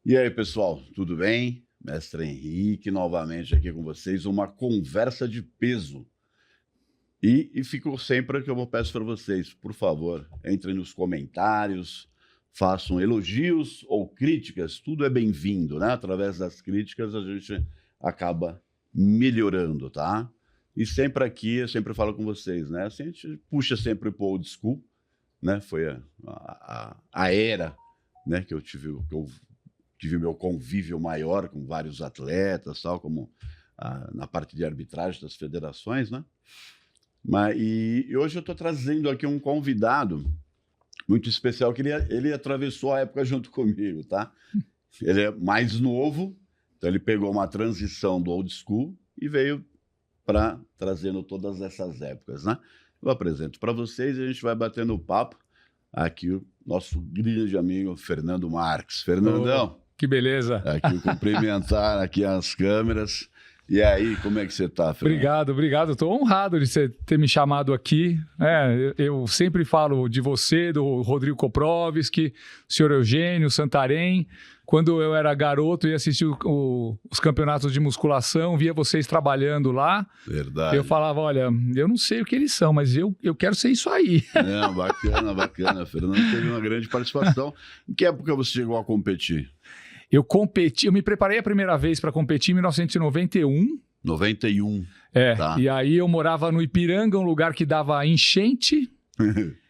E aí, pessoal, tudo bem? Mestre Henrique, novamente aqui com vocês, uma conversa de peso. E fico sempre que eu peço para vocês, por favor, entrem nos comentários, façam elogios ou críticas, tudo é bem-vindo, né? Através das críticas a gente acaba melhorando, tá? E sempre aqui, eu sempre falo com vocês, né? Assim, a gente puxa sempre pro old school, né? Foi a era, né, que eu tive meu convívio maior com vários atletas, tal, como na parte de arbitragem das federações, né? E hoje eu estou trazendo aqui um convidado muito especial, que ele atravessou a época junto comigo, tá? Ele é mais novo, então ele pegou uma transição do old school e veio para trazendo todas essas épocas, né? Eu apresento para vocês e a gente vai batendo papo. Aqui o nosso grande amigo Fernando Marques. Fernandão. Que beleza. Aqui cumprimentar aqui as câmeras. E aí, como é que você está, Fernando? Obrigado. Estou honrado de você ter me chamado aqui. Eu sempre falo de você, do Rodrigo Koprovski, o senhor Eugênio, Santarém. Quando eu era garoto e assistia os campeonatos de musculação, via vocês trabalhando lá. Verdade. Eu falava, olha, eu não sei o que eles são, mas eu quero ser isso aí. Bacana. Fernando teve uma grande participação. Em que época você chegou a competir? Eu me preparei a primeira vez para competir em 1991. 91. Tá. E aí eu morava no Ipiranga, um lugar que dava enchente.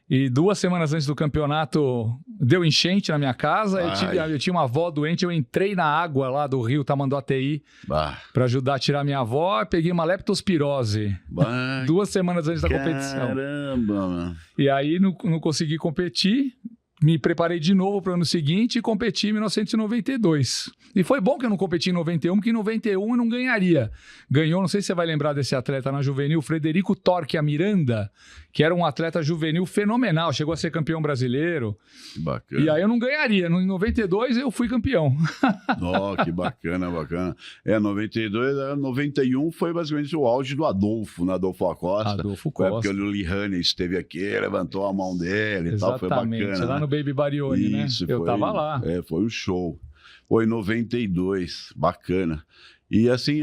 E 2 semanas antes do campeonato, deu enchente na minha casa. Eu tinha uma avó doente, eu entrei na água lá do rio Tamanduateí para ajudar a tirar minha avó. Peguei uma leptospirose 2 semanas antes da competição. Caramba, mano. E aí não consegui competir. Me preparei de novo para o ano seguinte e competi em 1992. E foi bom que eu não competi em 91, porque em 91 eu não ganharia. Ganhou, não sei se você vai lembrar desse atleta na juvenil, Frederico Torque Miranda, que era um atleta juvenil fenomenal, chegou a ser campeão brasileiro. Que bacana. E aí eu não ganharia. Em 92 eu fui campeão. Que bacana. 91 foi basicamente o auge do Adolfo, né? Adolfo Acosta. Foi porque o Lihane esteve aqui, levantou a mão dele e tal, foi bacana. Lá no Baby Barioni, né? Eu tava lá. Foi um show. Foi em 92, bacana. E assim,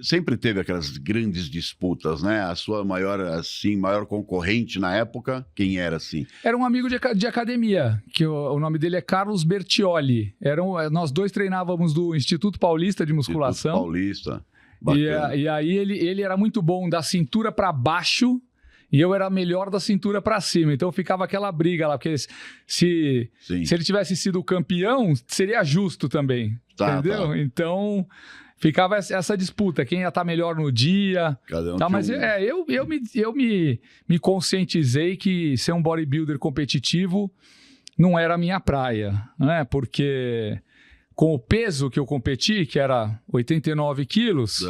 sempre teve aquelas grandes disputas, né? A sua maior concorrente na época, quem era assim? Era um amigo de academia, que o nome dele é Carlos Bertioli. Nós dois treinávamos do Instituto Paulista de Musculação. Instituto Paulista. E aí ele era muito bom da cintura para baixo. E eu era melhor da cintura para cima. Então ficava aquela briga lá. Porque se ele tivesse sido campeão, seria justo também. Entendeu? Tá. Então ficava essa disputa. Quem ia estar melhor no dia. Cada um mas eu me conscientizei que ser um bodybuilder competitivo não era a minha praia. Né? Porque com o peso que eu competi, que era 89 quilos...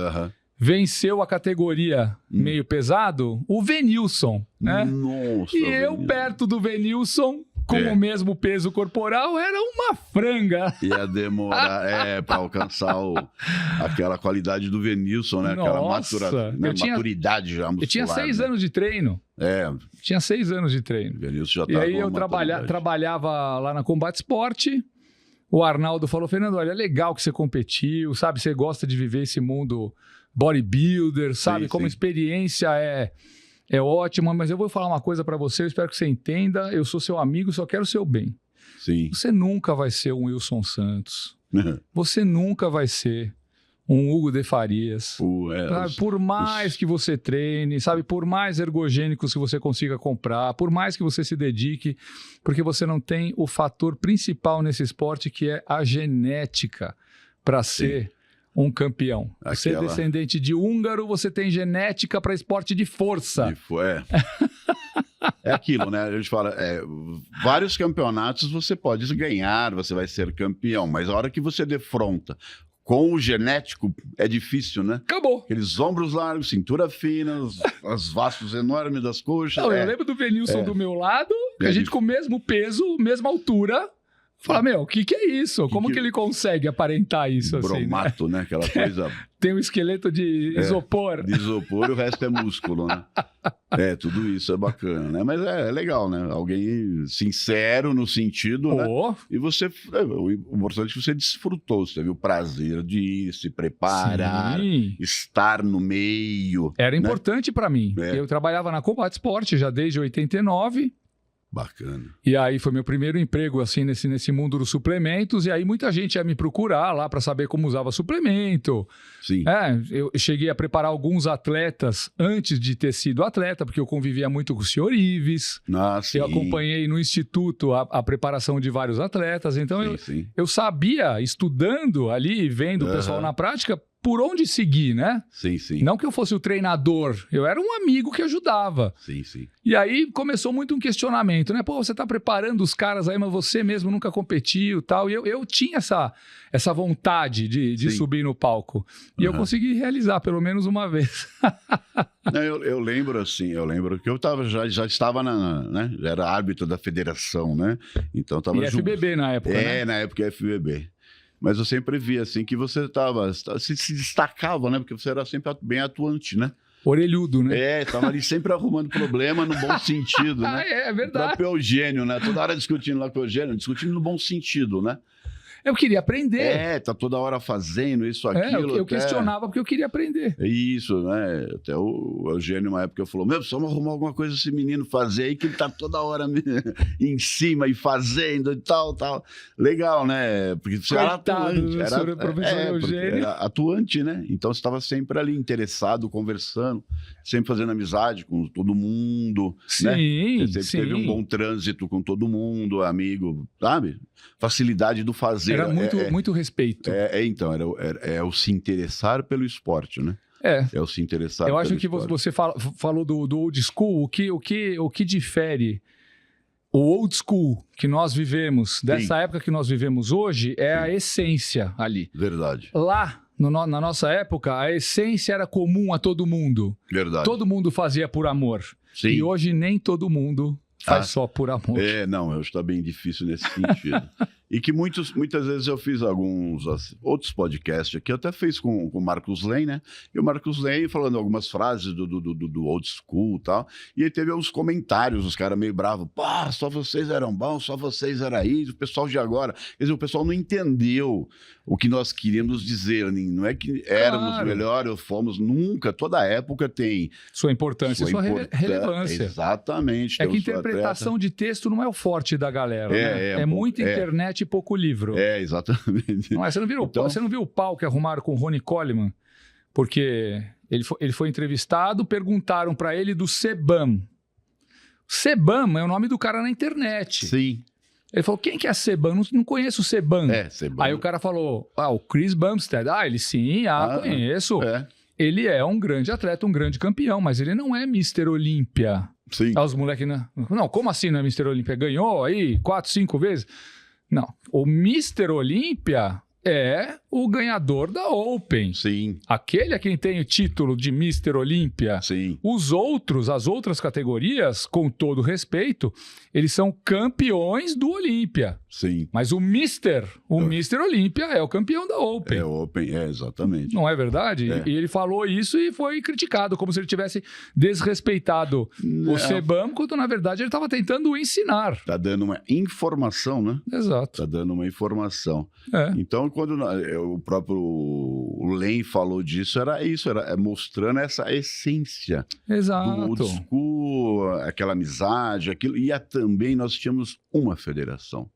Venceu a categoria meio pesado o Venilson, né? Nossa, e eu, perto do Venilson, com o mesmo peso corporal, era uma franga. Ia demorar para alcançar aquela qualidade do Venilson, né? Aquela maturidade já muscular. Eu tinha 6 anos de treino. Tinha 6 anos de treino. O Venilson já e aí eu trabalhava lá na Combate Esporte. O Arnaldo falou, Fernando, olha, é legal que você competiu, sabe? Você gosta de viver esse mundo bodybuilder, sabe? Como experiência é ótima, mas eu vou falar uma coisa para você, eu espero que você entenda, eu sou seu amigo, só quero o seu bem. Sim. Você nunca vai ser um Wilson Santos. Você nunca vai ser um Hugo de Farias. Por mais que você treine, sabe? Por mais ergogênicos que você consiga comprar, por mais que você se dedique, porque você não tem o fator principal nesse esporte, que é a genética para ser um campeão. Você é descendente de húngaro, você tem genética para esporte de força. É aquilo, né? A gente fala, vários campeonatos você pode ganhar, você vai ser campeão, mas a hora que você defronta com o genético, é difícil, né? Acabou. Aqueles ombros largos, cintura fina, os vastos enormes das coxas. Eu lembro do Venilson do meu lado, que a gente com o mesmo peso, mesma altura, Fala, o que é isso? Como que ele consegue aparentar isso bromato, assim, né? Aquela coisa... Tem um esqueleto de isopor. De isopor e o resto é músculo, né? Tudo isso é bacana, né? Mas é legal, né? Alguém sincero no sentido, né? E você... O importante é que você desfrutou, você teve o prazer de ir, se preparar, estar no meio. Era importante para mim. Eu trabalhava na Combate Esporte já desde 89. Bacana. E aí foi meu primeiro emprego assim nesse mundo dos suplementos, e aí muita gente ia me procurar lá para saber como usava suplemento. Sim. Eu cheguei a preparar alguns atletas antes de ter sido atleta, porque eu convivia muito com o senhor Ives. Eu acompanhei no instituto a preparação de vários atletas, então eu sabia, estudando ali, vendo o pessoal na prática, por onde seguir, né? Sim. Não que eu fosse o treinador, eu era um amigo que ajudava. Sim. E aí começou muito um questionamento, né? Pô, você tá preparando os caras aí, mas você mesmo nunca competiu e tal. E eu tinha essa vontade de subir no palco. E eu consegui realizar pelo menos uma vez. Eu lembro assim, que eu já estava né? Já era árbitro da federação, né? Então eu tava FBB na época, né? Na época FBB. Mas eu sempre via assim que você se destacava, né? Porque você era sempre bem atuante, né? Orelhudo, né? Tava ali sempre arrumando problema no bom sentido, né? É verdade. O próprio Eugênio, né? Toda hora discutindo lá com o Eugênio, discutindo no bom sentido, né? Eu queria aprender. Tá toda hora fazendo isso, aquilo. Eu questionava porque eu queria aprender. Isso, né? Até o Eugênio, uma época, falou: precisamos arrumar alguma coisa esse menino fazer aí, que ele tá toda hora em cima e fazendo e tal. Legal, né? Porque você era atuante. Professor Eugênio. Era atuante, né? Então você estava sempre ali interessado, conversando, sempre fazendo amizade com todo mundo. Sim, né? Você sempre teve um bom trânsito com todo mundo, amigo, sabe? Facilidade do fazer. Era muito respeito. Então, é o se interessar pelo esporte, né? É o se interessar pelo esporte. Eu acho que você falou do old school, o que difere o old school que nós vivemos, dessa época que nós vivemos hoje, é a essência ali. Verdade. Lá, na nossa época, a essência era comum a todo mundo. Verdade. Todo mundo fazia por amor. Sim. E hoje nem todo mundo faz só por amor. Não, eu está bem difícil nesse sentido. E que muitas vezes eu fiz alguns outros podcasts aqui, eu até fiz com o Marcos Lane, né? E o Marcos Lane falando algumas frases do old school e tal. E aí teve uns comentários, os caras meio bravos. Pá, só vocês eram bons, só vocês eram isso, o pessoal de agora. Quer dizer, o pessoal não entendeu o que nós queríamos dizer. Não é que éramos melhores, fomos nunca. Toda época tem sua importância, sua relevância. Exatamente. É que interpretação de texto não é o forte da galera, né? Muita internet e pouco livro. Exatamente. Não, você não viu o pau que arrumaram com o Ronnie Coleman? Porque ele foi entrevistado, perguntaram para ele do Sebam. Sebam é o nome do cara na internet. Sim. Ele falou, quem que é Sebam? Não conheço o Sebam. Sebam. Aí o cara falou, o Chris Bumstead. Ele sim, conheço. Ele é um grande atleta, um grande campeão, mas ele não é Mr. Olímpia. Sim. Os moleques, não, como assim não é Mr. Olímpia? Ganhou aí 4, 5 vezes? Não, o Mr. Olímpia é o ganhador da Open. Sim. Aquele é quem tem o título de Mr. Olímpia. Sim. As outras categorias, com todo respeito, eles são campeões do Olímpia. Sim. Mas o Mr. Olímpia é o campeão da Open. É Open, exatamente. Não é verdade? E ele falou isso e foi criticado, como se ele tivesse desrespeitado o Sebam, quando na verdade ele estava tentando ensinar. Está dando uma informação, né? Exato. Está dando uma informação. Então, quando o próprio Lane falou disso, era isso, era mostrando essa essência. Exato. Do old school, aquela amizade, aquilo. E também nós tínhamos uma federação.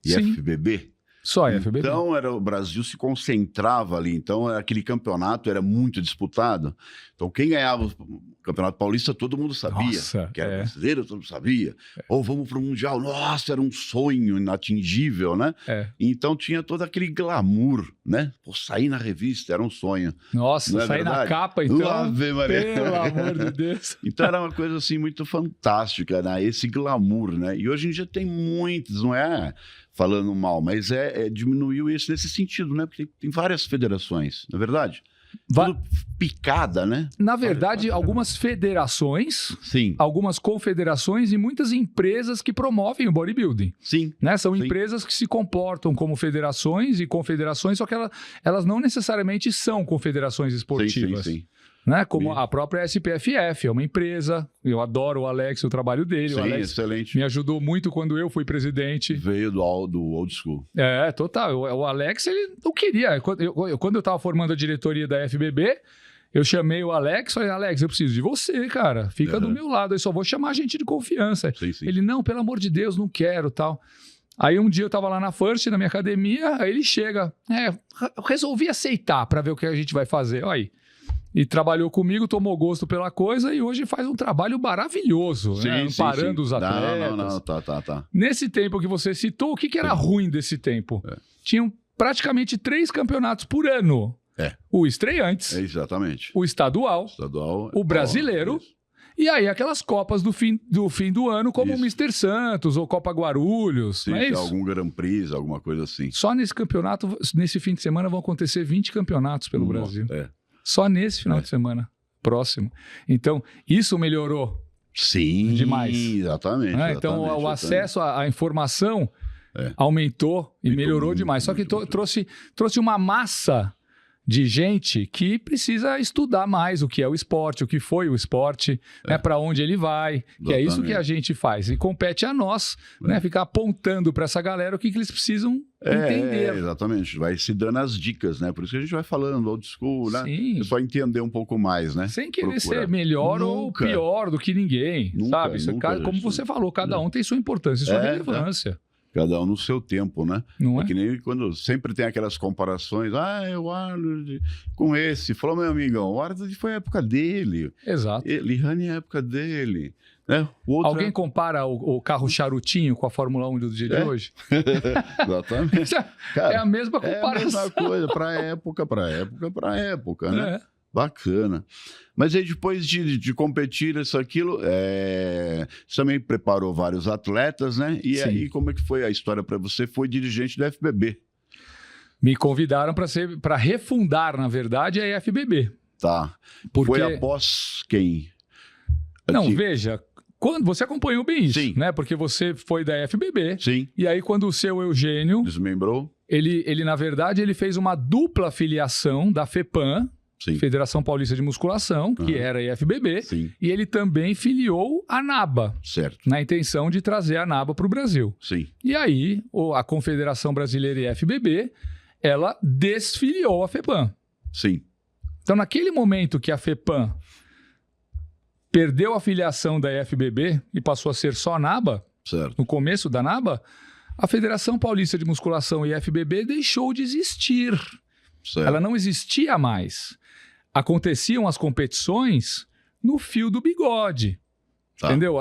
FBB. Só FBB. Então, o Brasil se concentrava ali. Então, aquele campeonato era muito disputado. Então, quem ganhava o Campeonato Paulista, todo mundo sabia. Nossa, que era brasileiro, todo mundo sabia. Ou vamos para o Mundial. Nossa, era um sonho inatingível, né? Então, tinha todo aquele glamour, né? Pô, sair na revista era um sonho. Nossa, sair na capa, então. Ave Maria. Pelo amor de Deus. Então, era uma coisa, assim, muito fantástica, né? Esse glamour, né? E hoje em dia tem muitos, não é falando mal, mas diminuiu isso nesse sentido, né? Porque tem várias federações, não é verdade? tudo picada, né? Na verdade, algumas federações, sim, algumas confederações e muitas empresas que promovem o bodybuilding. Sim. Né? São sim. empresas que se comportam como federações e confederações, só que elas não necessariamente são confederações esportivas. Sim. Né? Como a própria SPFF, é uma empresa. Eu adoro o Alex, o trabalho dele. Sim, o Alex excelente. me ajudou muito quando eu fui presidente. Veio do old school. Total. O Alex, ele não queria. Quando eu estava formando a diretoria da FBB, eu chamei o Alex, falei, Alex, eu preciso de você, cara. Fica do meu lado, eu só vou chamar gente de confiança. Sim. Ele, não, pelo amor de Deus, não quero, tal. Aí um dia eu tava lá na First, na minha academia, aí ele chega, eu resolvi aceitar para ver o que a gente vai fazer, olha aí. E trabalhou comigo, tomou gosto pela coisa e hoje faz um trabalho maravilhoso, amparando os atletas. Não, tá. Nesse tempo que você citou, o que era ruim desse tempo? Tinham praticamente 3 campeonatos por ano. O estreantes, exatamente. o estadual, o brasileiro, e aí aquelas copas do fim do ano, como o Mr. Santos ou Copa Guarulhos. Sim, não é isso? Algum Grand Prix, alguma coisa assim. Só nesse campeonato, nesse fim de semana, vão acontecer 20 campeonatos pelo Brasil. Só nesse final de semana próximo. Então, isso melhorou. Sim, demais. Exatamente. Então, o acesso à informação aumentou e melhorou demais. Só que trouxe uma massa de gente que precisa estudar mais o que é o esporte, o que foi o esporte, para onde ele vai, que é isso que a gente faz. E compete a nós, ficar apontando para essa galera o que eles precisam entender. Exatamente, vai se dando as dicas, né? Por isso que a gente vai falando old school, né? É só entender um pouco mais, né? Sem querer ser melhor ou pior do que ninguém, sabe? Como você falou, cada um tem sua importância e sua relevância. Cada um no seu tempo, né? Não é? Que nem quando sempre tem aquelas comparações. O Arnold com esse. Falou, meu amigão, o Arnold foi a época dele. Exato. Lihane é a época dele. Né? Alguém compara o carro charutinho com a Fórmula 1 do dia de hoje? Exatamente. Cara, é a mesma comparação. É a mesma coisa, para época, né? Bacana. Mas aí depois de competir aquilo, você também preparou vários atletas, né? E aí como é que foi a história para você? Foi dirigente da FBB. Me convidaram para refundar, na verdade, a FBB. Tá. Foi após quem? Não, veja, quando você acompanhou bem isso, né? Porque você foi da FBB. Sim. E aí quando o seu Eugênio... Desmembrou. Ele na verdade, ele fez uma dupla filiação da FEPAM, Federação Paulista de Musculação, que era a IFBB, e ele também filiou a NABA, na intenção de trazer a NABA para o Brasil. E aí, a Confederação Brasileira IFBB, ela desfiliou a FEPAM. Então, naquele momento que a FEPAM perdeu a filiação da IFBB e passou a ser só a NABA, no começo da NABA, a Federação Paulista de Musculação IFBB deixou de existir. Ela não existia mais. Aconteciam as competições no fio do bigode. Entendeu?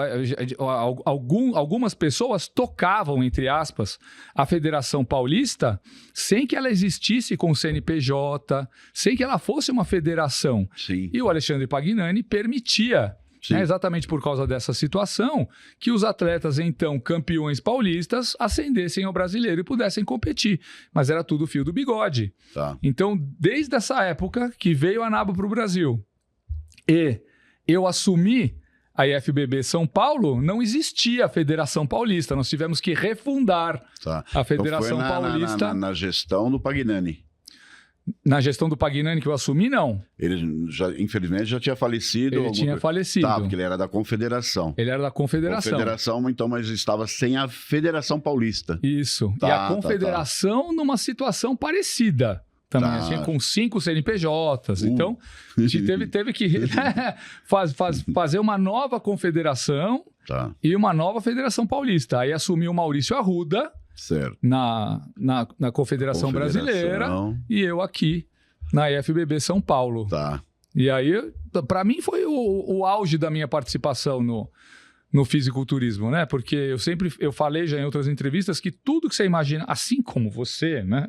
Algumas pessoas tocavam, entre aspas, a Federação Paulista sem que ela existisse com o CNPJ, sem que ela fosse uma federação. E o Alexandre Pagnani permitia, exatamente por causa dessa situação, que os atletas, então, campeões paulistas, ascendessem ao brasileiro e pudessem competir. Mas era tudo fio do bigode. Então, desde essa época que veio a NABA para o Brasil e eu assumi a IFBB São Paulo, não existia a Federação Paulista. Nós tivemos que refundar a Federação Paulista. Na gestão do Pagnani. Na gestão do Pagnani que eu assumi, não. Ele, infelizmente, já tinha falecido. Ele tinha falecido. Porque ele era da Confederação. Ele era da Confederação. Confederação, então, mas estava sem a Federação Paulista. Isso. E a Confederação numa situação parecida. Também, assim, com 5 CNPJs. Então, teve que fazer uma nova confederação e uma nova Federação Paulista. Aí assumiu o Maurício Arruda na Confederação Brasileira e eu aqui na IFBB São Paulo. E aí, para mim, foi o auge da minha participação no fisiculturismo, né? Porque eu falei já em outras entrevistas que tudo que você imagina, assim como você, né?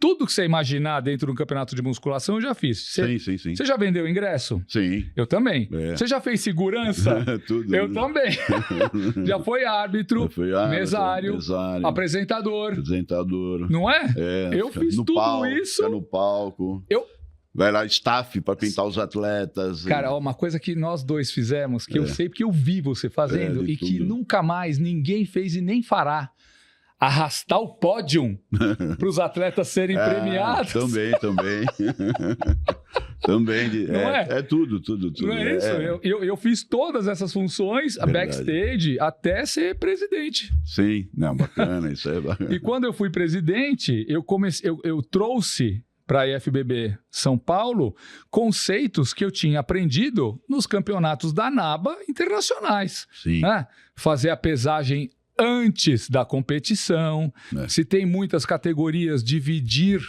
Tudo que você imaginar dentro do campeonato de musculação eu já fiz. Sim. Você já vendeu ingresso? Sim. Eu também. Você já fez segurança? Tudo. Eu também. Já foi árbitro, mesário, apresentador. Apresentador. Não é? Eu fiz tudo palco, isso. no palco. Vai lá, staff para pintar os atletas. Cara, uma coisa que nós dois fizemos, que eu sei porque eu vi você fazendo e que nunca mais ninguém fez e nem fará. Arrastar o pódio para os atletas serem premiados. Também. Também. É tudo. Não é isso? Eu fiz todas essas funções, a backstage, até ser presidente. Sim, não, bacana, isso é bacana. E quando eu fui presidente, eu trouxe para a IFBB São Paulo conceitos que eu tinha aprendido nos campeonatos da NABA internacionais. Sim. Né? Fazer a pesagem antes da competição, se tem muitas categorias, dividir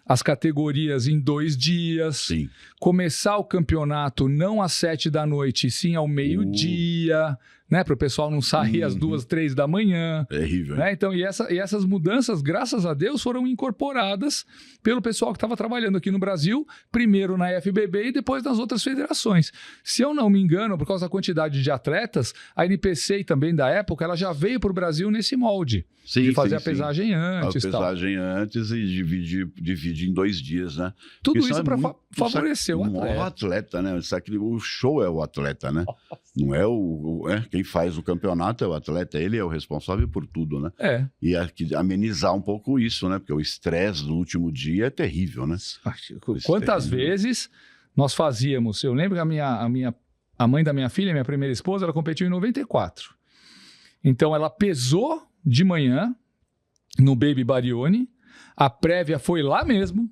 as categorias em 2 dias, sim. Começar o campeonato não às 7 da noite, sim ao meio-dia, né, para o pessoal não sair às 2, 3 da manhã. Terrível. Né? Então, e essas mudanças, graças a Deus, foram incorporadas pelo pessoal que estava trabalhando aqui no Brasil, primeiro na IFBB e depois nas outras federações. Se eu não me engano, por causa da quantidade de atletas, a NPC também da época, ela já veio para o Brasil nesse molde. Sim, de fazer a pesagem antes. A pesagem antes e dividir em 2 dias, né? Tudo isso para favorecer o atleta. O atleta, né? O show é o atleta, né? Não é quem faz o campeonato é o atleta, ele é o responsável por tudo, né? E amenizar um pouco isso, né? Porque o estresse do último dia é terrível, né? Quantas vezes nós fazíamos? Eu lembro que a mãe da minha filha, minha primeira esposa, ela competiu em 94. Então ela pesou de manhã no Baby Barione, a prévia foi lá mesmo,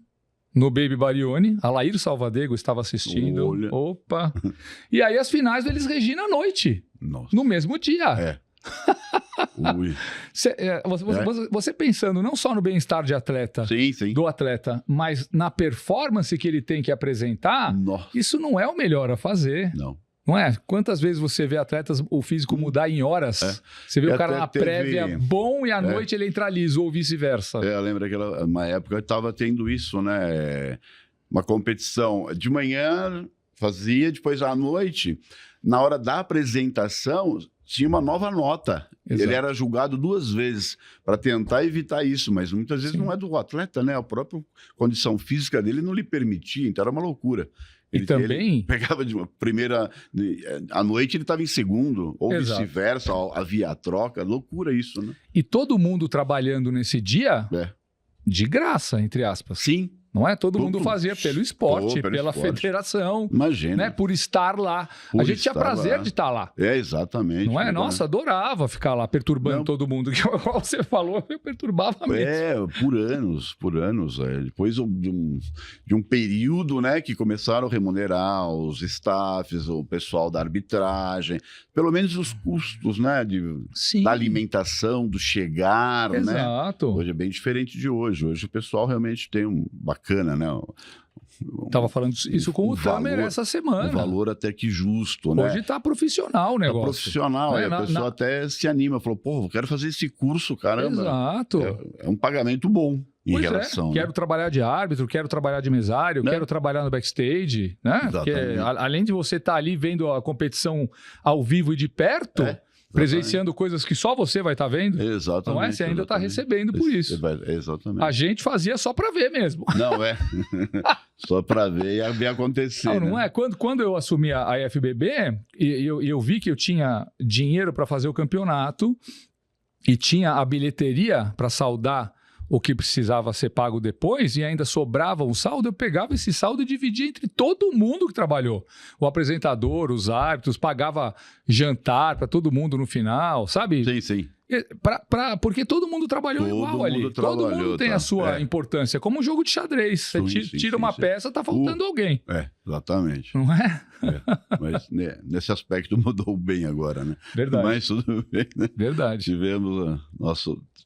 no Baby Barione, a Laír Salvadego estava assistindo. Olha. Opa! E aí as finais do Elis Regina à noite, no mesmo dia. Você pensando não só no bem-estar de atleta, sim. do atleta, mas na performance que ele tem que apresentar, isso não é o melhor a fazer. Não é? Quantas vezes você vê atletas, o físico mudar em horas? Você vê o cara na prévia bom e à noite ele entra liso, ou vice-versa. Eu lembro que uma época eu estava tendo isso, né? Uma competição de manhã, fazia, depois à noite, na hora da apresentação, tinha uma nova nota. Exato. Ele era julgado 2 vezes para tentar evitar isso, mas muitas vezes não é do atleta, né? A própria condição física dele não lhe permitia, então era uma loucura. Ele pegava de uma primeira... À noite ele estava em segundo, ou vice-versa, havia a troca. Loucura isso, né? E todo mundo trabalhando nesse dia de graça, entre aspas. Sim. Não é? Todo mundo fazia pelo esporte, pela federação. Imagina. Né? Por estar lá. A gente tinha prazer de estar lá. Exatamente. Não é? Nossa, adorava ficar lá perturbando todo mundo. Que você falou, eu perturbava mesmo. Por anos. Depois de um período, né, que começaram a remunerar os staffs, o pessoal da arbitragem, pelo menos os custos, né, da alimentação, do chegar, né? Exato. Hoje é bem diferente de hoje. Hoje o pessoal realmente tem bacana, né? Tava falando isso com o Tamer essa semana. Um valor até que justo, né? Hoje tá profissional o negócio. Tá profissional, a pessoa até se anima, falou, eu quero fazer esse curso, caramba. Exato. É um pagamento bom em relação. Quero trabalhar de árbitro, quero trabalhar de mesário, quero trabalhar no backstage, né? Porque além de você estar ali vendo a competição ao vivo e de perto... presenciando coisas que só você vai estar vendo. Exatamente. Não é? Você ainda está recebendo por isso. Exatamente. A gente fazia só para ver mesmo. Não, só para ver e ver acontecer. Não é? Quando eu assumi a IFBB, eu vi que eu tinha dinheiro para fazer o campeonato e tinha a bilheteria para saldar o que precisava ser pago depois e ainda sobrava um saldo, eu pegava esse saldo e dividia entre todo mundo que trabalhou. O apresentador, os árbitros, pagava jantar para todo mundo no final, sabe? Sim. Porque todo mundo trabalhou igual ali. Todo mundo tem a sua importância. Como um jogo de xadrez. Você tira uma peça, tá faltando alguém. Exatamente. Não é? Mas nesse aspecto mudou bem agora, né? Verdade. Mas tudo bem, né? Verdade.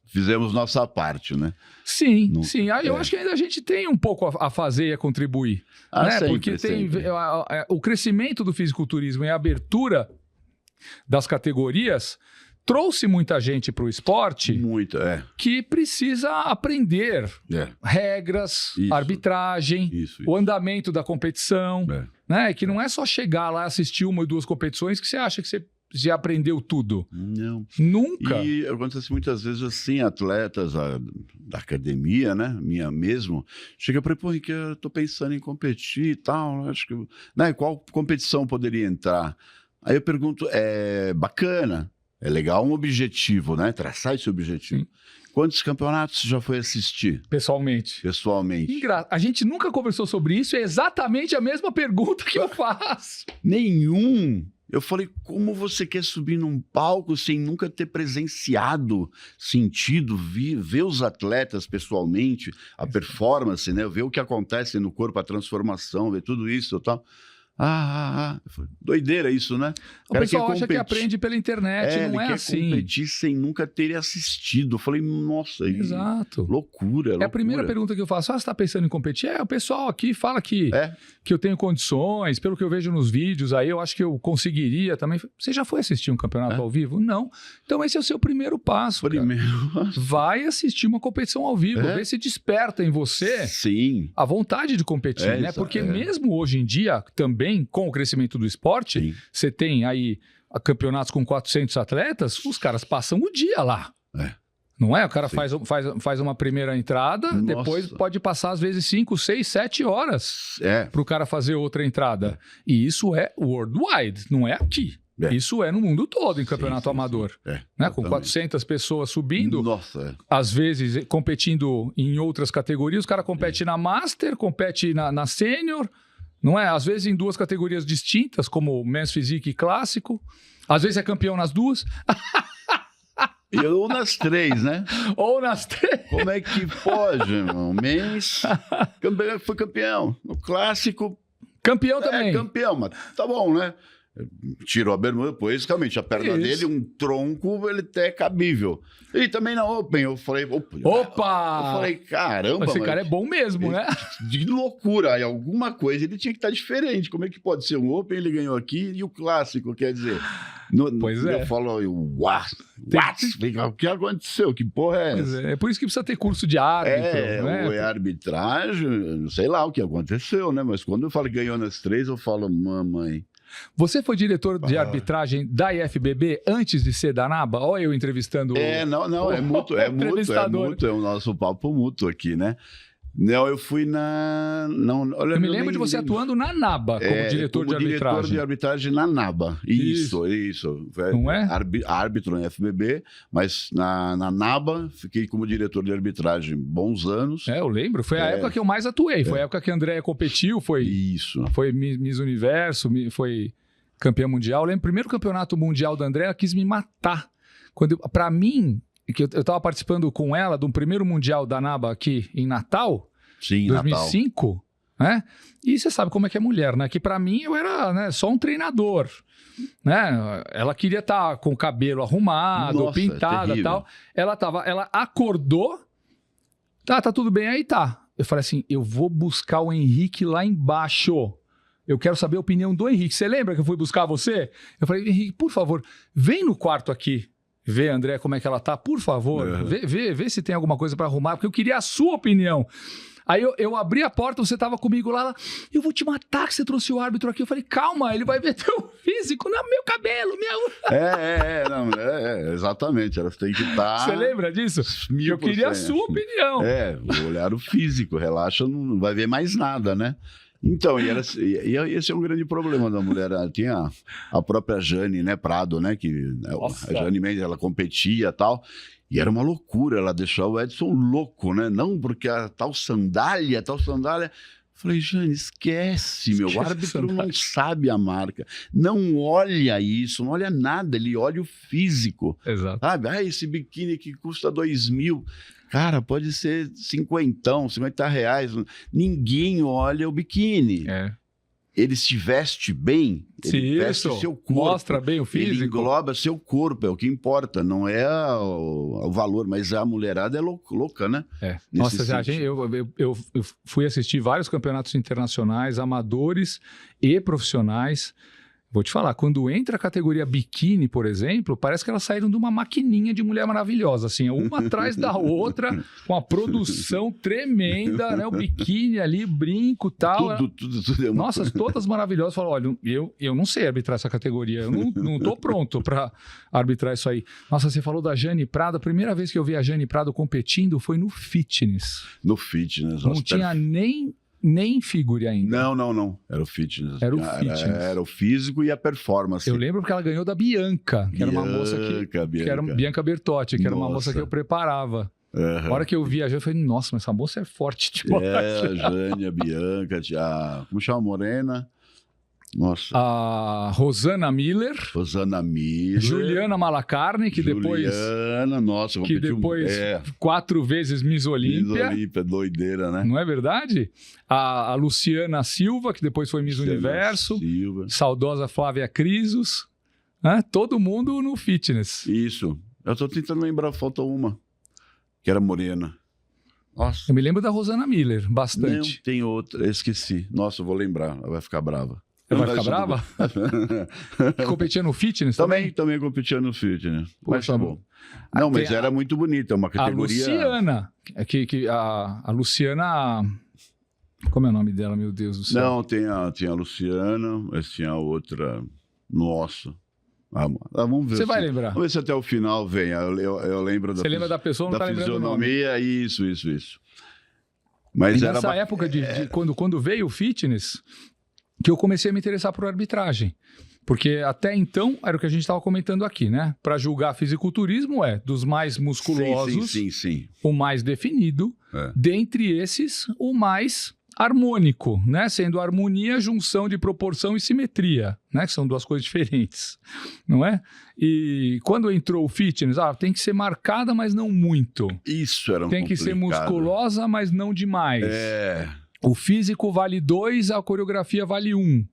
Fizemos nossa parte, né? Sim. Eu acho que ainda a gente tem um pouco a fazer e a contribuir. Né? Sempre, porque tem o crescimento do fisiculturismo e a abertura das categorias trouxe muita gente para o esporte que precisa aprender regras, arbitragem, o andamento da competição, né? Que não é só chegar lá, assistir 1 ou 2 competições que você acha que você já aprendeu tudo? Não. Nunca. E acontece muitas vezes assim, atletas da academia, né, minha mesmo, chega para mim, pô, Henrique, eu tô pensando em competir e tal, acho que, né, qual competição poderia entrar? Aí eu pergunto, bacana, é legal um objetivo, né, traçar esse objetivo. Sim. Quantos campeonatos você já foi assistir? Pessoalmente. A gente nunca conversou sobre isso, é exatamente a mesma pergunta que eu faço. Nenhum. Eu falei, como você quer subir num palco sem nunca ter presenciado, sentido, ver os atletas pessoalmente, a performance, né? Ver o que acontece no corpo, a transformação, ver tudo isso e tal. Doideira isso, né? O pessoal acha que aprende pela internet, não é assim. Ele quer competir sem nunca ter assistido. Eu falei, nossa, exato. Loucura. É a primeira pergunta que eu faço. Você está pensando em competir? O pessoal aqui fala que eu tenho condições, pelo que eu vejo nos vídeos aí, eu acho que eu conseguiria também. Você já foi assistir um campeonato ao vivo? Não. Então esse é o seu primeiro passo. Vai assistir uma competição ao vivo, ver se desperta em você a vontade de competir, né? Porque mesmo hoje em dia, também, com o crescimento do esporte, você tem aí campeonatos com 400 atletas, os caras passam o dia lá. Não é? O cara faz uma primeira entrada, depois pode passar às vezes 5, 6, 7 horas para o cara fazer outra entrada. E isso é worldwide, não é aqui. Isso é no mundo todo, em campeonato amador. Né? Com 400 pessoas subindo, às vezes competindo em outras categorias, o cara compete na Master, compete na Sênior, não é? Às vezes em 2 categorias distintas, como Men's Physique e Clássico. Às vezes é campeão nas 2. Ou nas 3, né? Ou nas 3. Como é que pode, irmão? Men's foi campeão. No Clássico... Campeão também. Campeão, mas tá bom, né? Tirou a bermuda, pois realmente a perna dele, um tronco, ele até é cabível. E também na Open, eu falei, opa! Eu falei, caramba, esse cara é bom mesmo, né? De loucura, aí alguma coisa, ele tinha que estar diferente. Como é que pode ser um Open, ele ganhou aqui, e o Clássico, quer dizer... Eu falo, what? O que aconteceu? Que porra é essa? É por isso que precisa ter curso de árbitro, né? É arbitragem, não sei lá o que aconteceu, né? Mas quando eu falo que ganhou nas 3, eu falo, mamãe... Você foi diretor de arbitragem da IFBB antes de ser da NABA? Olha eu entrevistando... é mútuo, é o nosso papo mútuo aqui, né? Não, eu fui eu me lembro de você atuando na NABA como diretor de arbitragem. Diretor de arbitragem na NABA. Isso. Não é? Árbitro na FBB, mas na NABA fiquei como diretor de arbitragem bons anos. Eu lembro. Foi a época que eu mais atuei. Foi a época que a Andréia competiu. Foi Miss Universo, foi campeã mundial. Eu lembro, o primeiro campeonato mundial da Andréia, ela quis me matar. Pra mim... que eu estava participando com ela do primeiro Mundial da NABA aqui em Natal, sim, 2005, né? E você sabe como é que é mulher, né? Que para mim eu era, né, só um treinador, né? Ela queria estar com o cabelo arrumado, pintada e tal. Ela acordou, tá tudo bem aí, tá. Eu falei assim, eu vou buscar o Henrique lá embaixo. Eu quero saber a opinião do Henrique. Você lembra que eu fui buscar você? Eu falei, Henrique, por favor, vem no quarto aqui. Vê, André, como é que ela tá, por favor. Vê se tem alguma coisa para arrumar, porque eu queria a sua opinião. Aí eu abri a porta, você tava comigo lá, eu vou te matar que você trouxe o árbitro aqui. Eu falei, calma, ele vai ver teu físico, não, meu cabelo, exatamente, elas têm que estar... Você lembra disso? 1000%. Eu queria a sua opinião. O olhar o físico, relaxa, não vai ver mais nada, né? Então, e esse é um grande problema da mulher. Tinha a própria Jane, né, Prado, né, que a Jane Mendes, ela competia e tal, e era uma loucura, ela deixou o Edson louco, né, não porque a tal sandália, falei, Jane, esquece, o árbitro não sabe a marca, não olha isso, não olha nada, ele olha o físico. Exato. Sabe? Esse biquíni que custa 2.000, cara, pode ser 50 reais. Ninguém olha o biquíni. Ele se veste bem, ele veste o seu corpo. Mostra bem o físico. Ele engloba seu corpo, é o que importa. Não é o valor, mas a mulherada é louca, né? Nossa, eu fui assistir vários campeonatos internacionais, amadores e profissionais. Vou te falar, quando entra a categoria biquíni, por exemplo, parece que elas saíram de uma maquininha de Mulher Maravilhosa, assim, uma atrás da outra, com a produção tremenda, né? O biquíni ali, brinco e tal. Tudo. Nossa, todas maravilhosas. Falaram, olha, eu não sei arbitrar essa categoria, eu não tô pronto para arbitrar isso aí. Nossa, você falou da Jane Prado, a primeira vez que eu vi a Jane Prado competindo foi no fitness. No fitness. Não tinha nem figure ainda. Não. Era o fitness. Era o físico e a performance. Eu lembro porque ela ganhou da Bianca, que era uma moça que era Bianca Bertotti, que era uma moça que eu preparava. A hora que eu vi a Jane, eu falei, nossa, mas essa moça é forte demais. A Jane, a Bianca, como chama a morena? Nossa. A Rosana Miller. Juliana Malacarne, que depois... nossa. Que depois 4 vezes Miss Olímpia. Miss Olímpia, doideira, né? Não é verdade? A Luciana Silva, que depois foi Miss Universo. Saudosa Flávia Crisos. Todo mundo no fitness. Isso. Eu tô tentando lembrar, falta uma. Que era morena. Nossa. Eu me lembro da Rosana Miller, bastante. Não, tem outra, eu esqueci. Nossa, eu vou lembrar, ela vai ficar brava. Ela vai ficar brava? Competia no fitness também? Também competia no fitness. Mas tá bom. Não, mas era muito bonita, uma categoria... A Luciana... Como é o nome dela, meu Deus do céu? Não, tinha a Luciana, mas tinha a outra... Nossa... vamos ver. Você vai lembrar. Vamos ver se até o final vem. Eu lembro da... Você lembra da pessoa, não tá lembrando o nome. Isso. Mas nessa época quando veio o fitness... que eu comecei a me interessar por arbitragem. Porque até então, era o que a gente estava comentando aqui, né? Para julgar fisiculturismo dos mais musculosos, sim. O mais definido, dentre esses, o mais harmônico, né? Sendo harmonia, junção de proporção e simetria, né? Que são 2 coisas diferentes, não é? E quando entrou o fitness, tem que ser marcada, mas não muito. Isso era Tem que ser musculosa, mas não demais. O físico vale 2, a coreografia vale 1.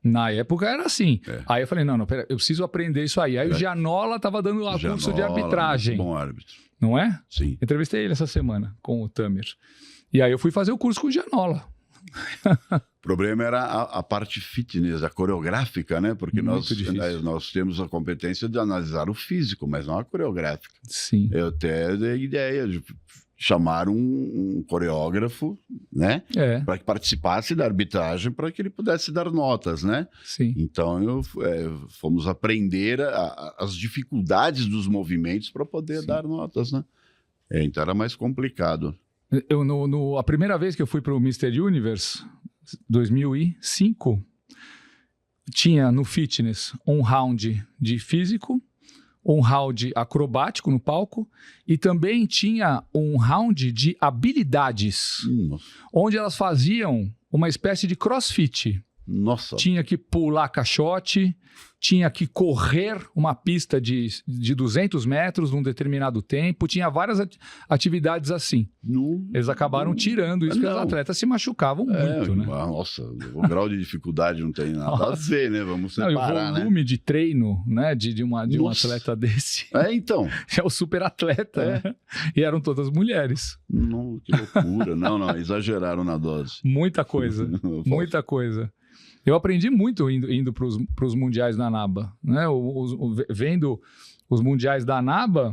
Na época era assim. Aí eu falei, não, pera, eu preciso aprender isso aí. Aí o Gianola estava dando o curso de arbitragem. Bom árbitro. Não é? Sim. Entrevistei ele essa semana com o Tamer. E aí eu fui fazer o curso com o Gianola. O problema era a parte fitness, a coreográfica, né? Porque nós temos a competência de analisar o físico, mas não a coreográfica. Sim. Eu até dei ideia de chamar um coreógrafo, né? Para que participasse da arbitragem, para que ele pudesse dar notas, né? Sim. Então, fomos aprender as dificuldades dos movimentos para poder dar notas, né? Então, era mais complicado. A primeira vez que eu fui para o Mr. Universe, 2005, tinha no fitness um round de físico, um round acrobático no palco e também tinha um round de habilidades, onde elas faziam uma espécie de crossfit. Nossa. Tinha que pular caixote, tinha que correr uma pista de 200 metros num determinado tempo, tinha várias atividades assim. Eles acabaram tirando isso, porque os atletas se machucavam muito, né? Nossa, o grau de dificuldade não tem nada a ver, né? Vamos separar, o volume de treino, né, de um atleta desse. Então. É o super atleta, né? E eram todas mulheres. Que loucura. Não, exageraram na dose. Muita coisa, muita coisa. Eu aprendi muito indo para os mundiais da NABA, né? Vendo os mundiais da NABA,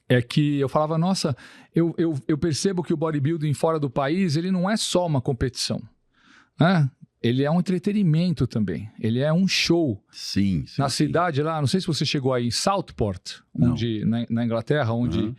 é que eu falava, nossa, eu percebo que o bodybuilding fora do país, ele não é só uma competição, né? Ele é um entretenimento também, ele é um show. Sim. Na cidade lá, não sei se você chegou aí em Southport, na Inglaterra, onde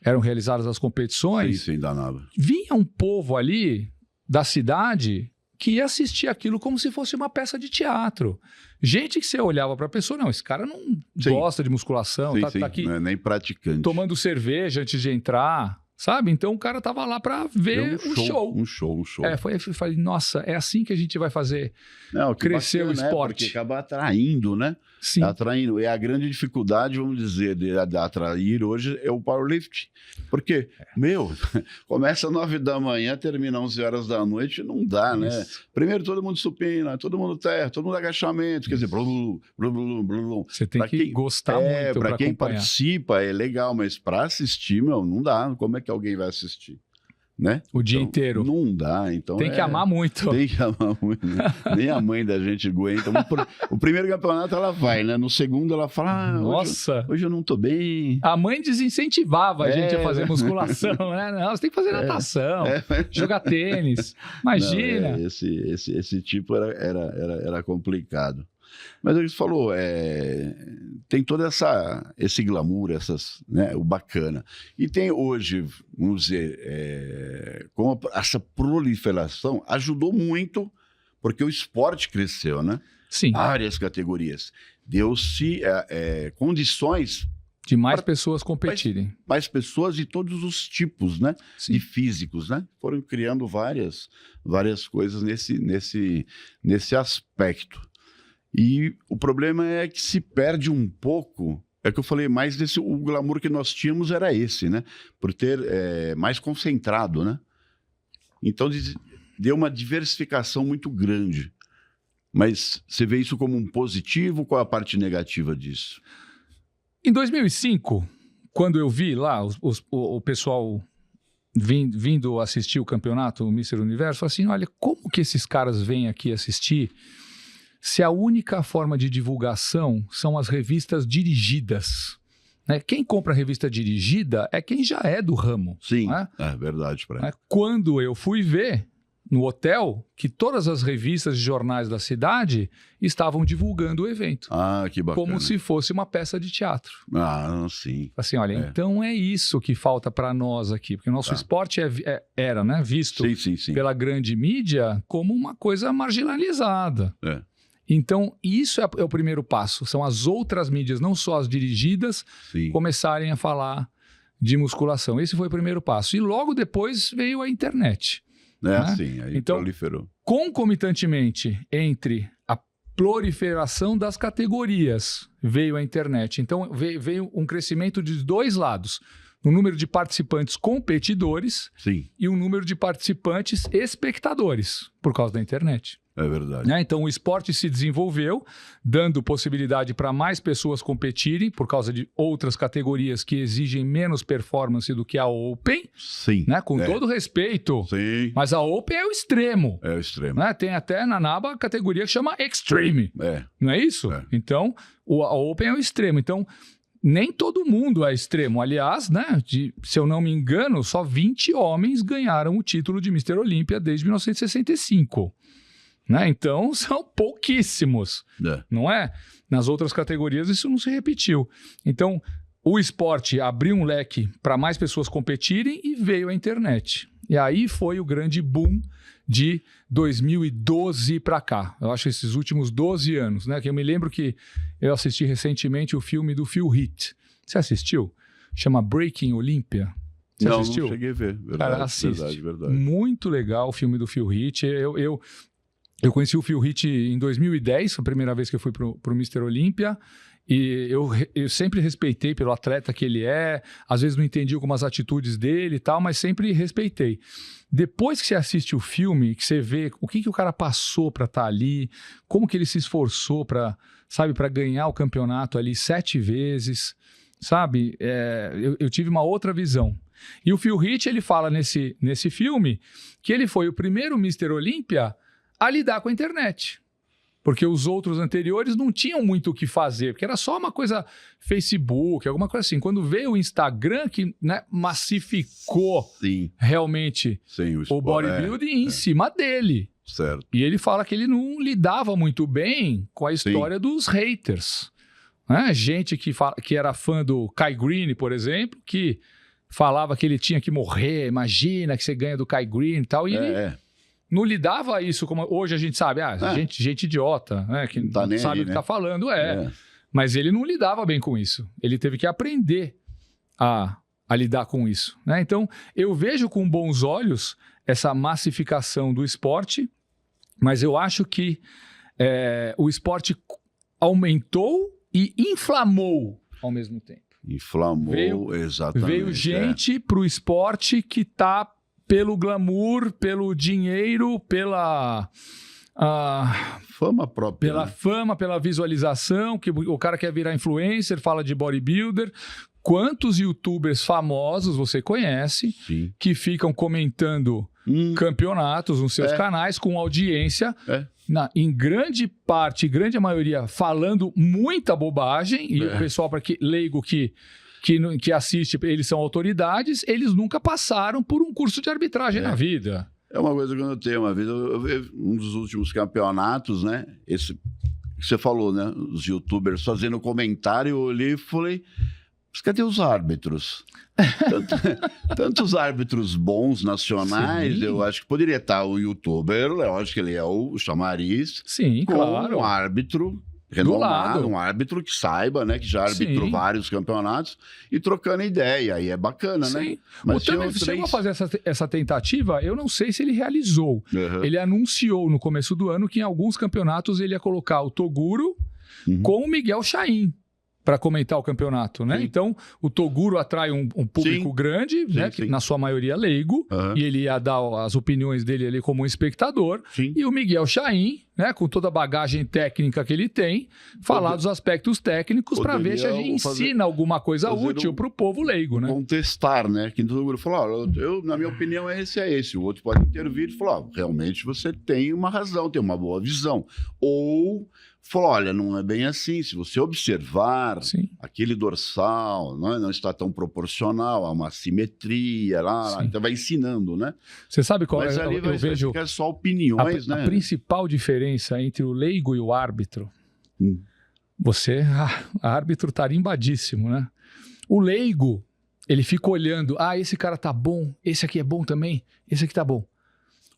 eram realizadas as competições. Sim, da NABA. Vinha um povo ali da cidade que ia assistir aquilo como se fosse uma peça de teatro. Gente que você olhava para a pessoa, não, esse cara não gosta de musculação, tá aqui não é nem praticante. Tomando cerveja antes de entrar, sabe? Então o cara tava lá para ver o show. Um show. Eu falei, nossa, é assim que a gente vai fazer crescer o esporte. Porque acaba atraindo, né? Sim. Atraindo. E a grande dificuldade, vamos dizer, de atrair hoje é o powerlifting. Porque, começa às 9 da manhã, termina às 11 horas da noite, não dá, né? Primeiro todo mundo supina, todo mundo terra, todo mundo agachamento, quer dizer, Você tem que gostar muito para quem acompanhar. Participa é legal, mas para assistir, não dá. Como é que alguém vai assistir? né? O dia inteiro. Não dá, então... Tem que amar muito. Tem que amar muito, né? Nem a mãe da gente aguenta. O primeiro campeonato ela vai, né? No segundo ela fala, nossa, hoje eu não tô bem. A mãe desincentivava a gente a fazer musculação, né? Não, você tem que fazer natação, jogar tênis. Imagina. Não, esse tipo era complicado. Mas ele falou, tem todo esse glamour, né, o bacana. E tem hoje, vamos dizer, com essa proliferação, ajudou muito, porque o esporte cresceu, né? Sim. Várias categorias. Deu-se condições... De mais pessoas competirem. Mais pessoas de todos os tipos, né? Sim. De físicos, né? Foram criando várias coisas nesse aspecto. E o problema é que se perde um pouco, é que eu falei, mais o glamour que nós tínhamos era esse, né? Por ter mais concentrado, né? Então deu uma diversificação muito grande. Mas você vê isso como um positivo? Qual é a parte negativa disso? Em 2005, quando eu vi lá o pessoal vindo assistir o campeonato, o Mr. Universo, falei assim, olha, como que esses caras vêm aqui assistir se a única forma de divulgação são as revistas dirigidas? Né? Quem compra revista dirigida é quem já é do ramo. Sim, né? É verdade. Quando eu fui ver no hotel que todas as revistas e jornais da cidade estavam divulgando o evento. Ah, que bacana. Como se fosse uma peça de teatro. Ah, sim. Assim, olha, então é isso que falta para nós aqui, porque o nosso esporte era, né, visto sim. pela grande mídia como uma coisa marginalizada. Então, isso é o primeiro passo. São as outras mídias, não só as dirigidas, começarem a falar de musculação. Esse foi o primeiro passo. E logo depois veio a internet. Sim, aí então, proliferou. Concomitantemente entre a proliferação das categorias, veio a internet. Então, veio um crescimento de dois lados. No número de participantes competidores e o número de participantes espectadores, por causa da internet. É verdade. Então, o esporte se desenvolveu, dando possibilidade para mais pessoas competirem, por causa de outras categorias que exigem menos performance do que a Open. Sim. Né? Com todo respeito. Sim. Mas a Open é o extremo. É o extremo. Né? Tem até na NABA a categoria que chama Extreme. Não é isso? Então, a Open é o extremo. Então, nem todo mundo é extremo. Aliás, né, se eu não me engano, só 20 homens ganharam o título de Mr. Olímpia desde 1965. Né? Então, são pouquíssimos, não é? Nas outras categorias isso não se repetiu. Então, o esporte abriu um leque para mais pessoas competirem e veio a internet. E aí foi o grande boom de 2012 para cá. Eu acho esses últimos 12 anos, né? Que eu me lembro que eu assisti recentemente o filme do Phil Heath. Você assistiu? Chama Breaking Olympia. Você assistiu? Não cheguei a ver. Verdade, cara, assiste. Verdade. Muito legal o filme do Phil Heath. Eu conheci o Phil Heath em 2010, foi a primeira vez que eu fui para o Mr. Olímpia, e eu sempre respeitei pelo atleta que ele é, às vezes não entendi algumas atitudes dele e tal, mas sempre respeitei. Depois que você assiste o filme, que você vê o que o cara passou para estar ali, como que ele se esforçou para ganhar o campeonato ali 7 vezes, sabe? Eu tive uma outra visão. E o Phil Heath, ele fala nesse filme que ele foi o primeiro Mr. Olímpia a lidar com a internet. Porque os outros anteriores não tinham muito o que fazer, porque era só uma coisa Facebook, alguma coisa assim. Quando veio o Instagram, que, né, massificou realmente o bodybuilding em cima dele. Certo. E ele fala que ele não lidava muito bem com a história dos haters. Né? Gente que era fã do Kai Greene, por exemplo, que falava que ele tinha que morrer, imagina que você ganha do Kai Greene e tal, e ele não lidava isso como hoje a gente sabe, gente idiota, né, que não sabe o que está falando, mas ele não lidava bem com isso. Ele teve que aprender a lidar com isso. Né? Então, eu vejo com bons olhos essa massificação do esporte, mas eu acho que o esporte aumentou e inflamou ao mesmo tempo. Inflamou, exatamente. Veio gente para o esporte que está pelo glamour, pelo dinheiro, pela fama própria. Pela fama, pela visualização, que o cara quer virar influencer, fala de bodybuilder, quantos youtubers famosos você conhece que ficam comentando campeonatos nos seus canais com audiência, em grande parte, grande maioria, falando muita bobagem, e o pessoal, para leigo que assiste, eles são autoridades, eles nunca passaram por um curso de arbitragem na vida. É uma coisa que eu notei uma vez, eu vi um dos últimos campeonatos, né? Esse que você falou, né? Os youtubers fazendo comentário, eu olhei e falei, mas cadê os árbitros? Tantos árbitros bons nacionais, eu acho que poderia estar o youtuber, eu acho que ele é o chamariz, com um árbitro renomado, um árbitro que saiba, né, que já arbitrou vários campeonatos, e trocando ideia, aí é bacana, né? Mas o Temer chegou a fazer essa tentativa, eu não sei se ele realizou. Ele anunciou no começo do ano que em alguns campeonatos ele ia colocar o Toguro com o Miguel Chain para comentar o campeonato, né? Então, o Toguro atrai um público grande, né? Que, na sua maioria leigo, e ele ia dar as opiniões dele ali como um espectador, e o Miguel Chain, né, com toda a bagagem técnica que ele tem, falar dos aspectos técnicos para ver se a gente ensina alguma coisa útil para o povo leigo, né? Contestar, né? Que o Toguro falou, na minha opinião, esse. O outro pode intervir e falar, realmente você tem uma razão, tem uma boa visão. Ou falou, olha, não é bem assim, se você observar aquele dorsal, não está tão proporcional, há uma assimetria lá, então vai ensinando, né? Você sabe qual Mas ali eu vejo que é só opiniões, né? A principal diferença entre o leigo e o árbitro, você, árbitro tarimbadíssimo, né? O leigo, ele fica olhando, esse cara tá bom, esse aqui é bom também, esse aqui tá bom.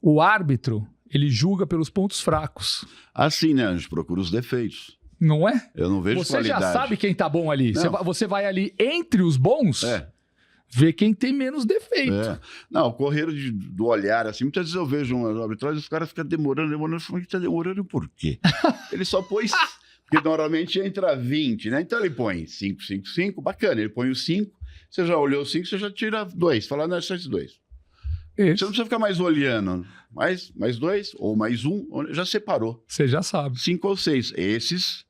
O árbitro, ele julga pelos pontos fracos. Assim, né? A gente procura os defeitos. Não é? Eu não vejo qualidade. Você já sabe quem tá bom ali. Você vai ali entre os bons, ver quem tem menos defeito. Não, o correr do olhar, assim, muitas vezes eu vejo um arbitragem e os caras ficam demorando. Eu falo, tá demorando por quê? Ele só pôs... Porque normalmente entra 20, né? Então ele põe 5, 5, 5, bacana. Ele põe o 5, você já olhou o 5, você já tira 2. Fala, não, é só esses 2. Você não precisa ficar mais olhando. Mais 2 ou mais 1, já separou. Você já sabe. 5 ou 6. Esses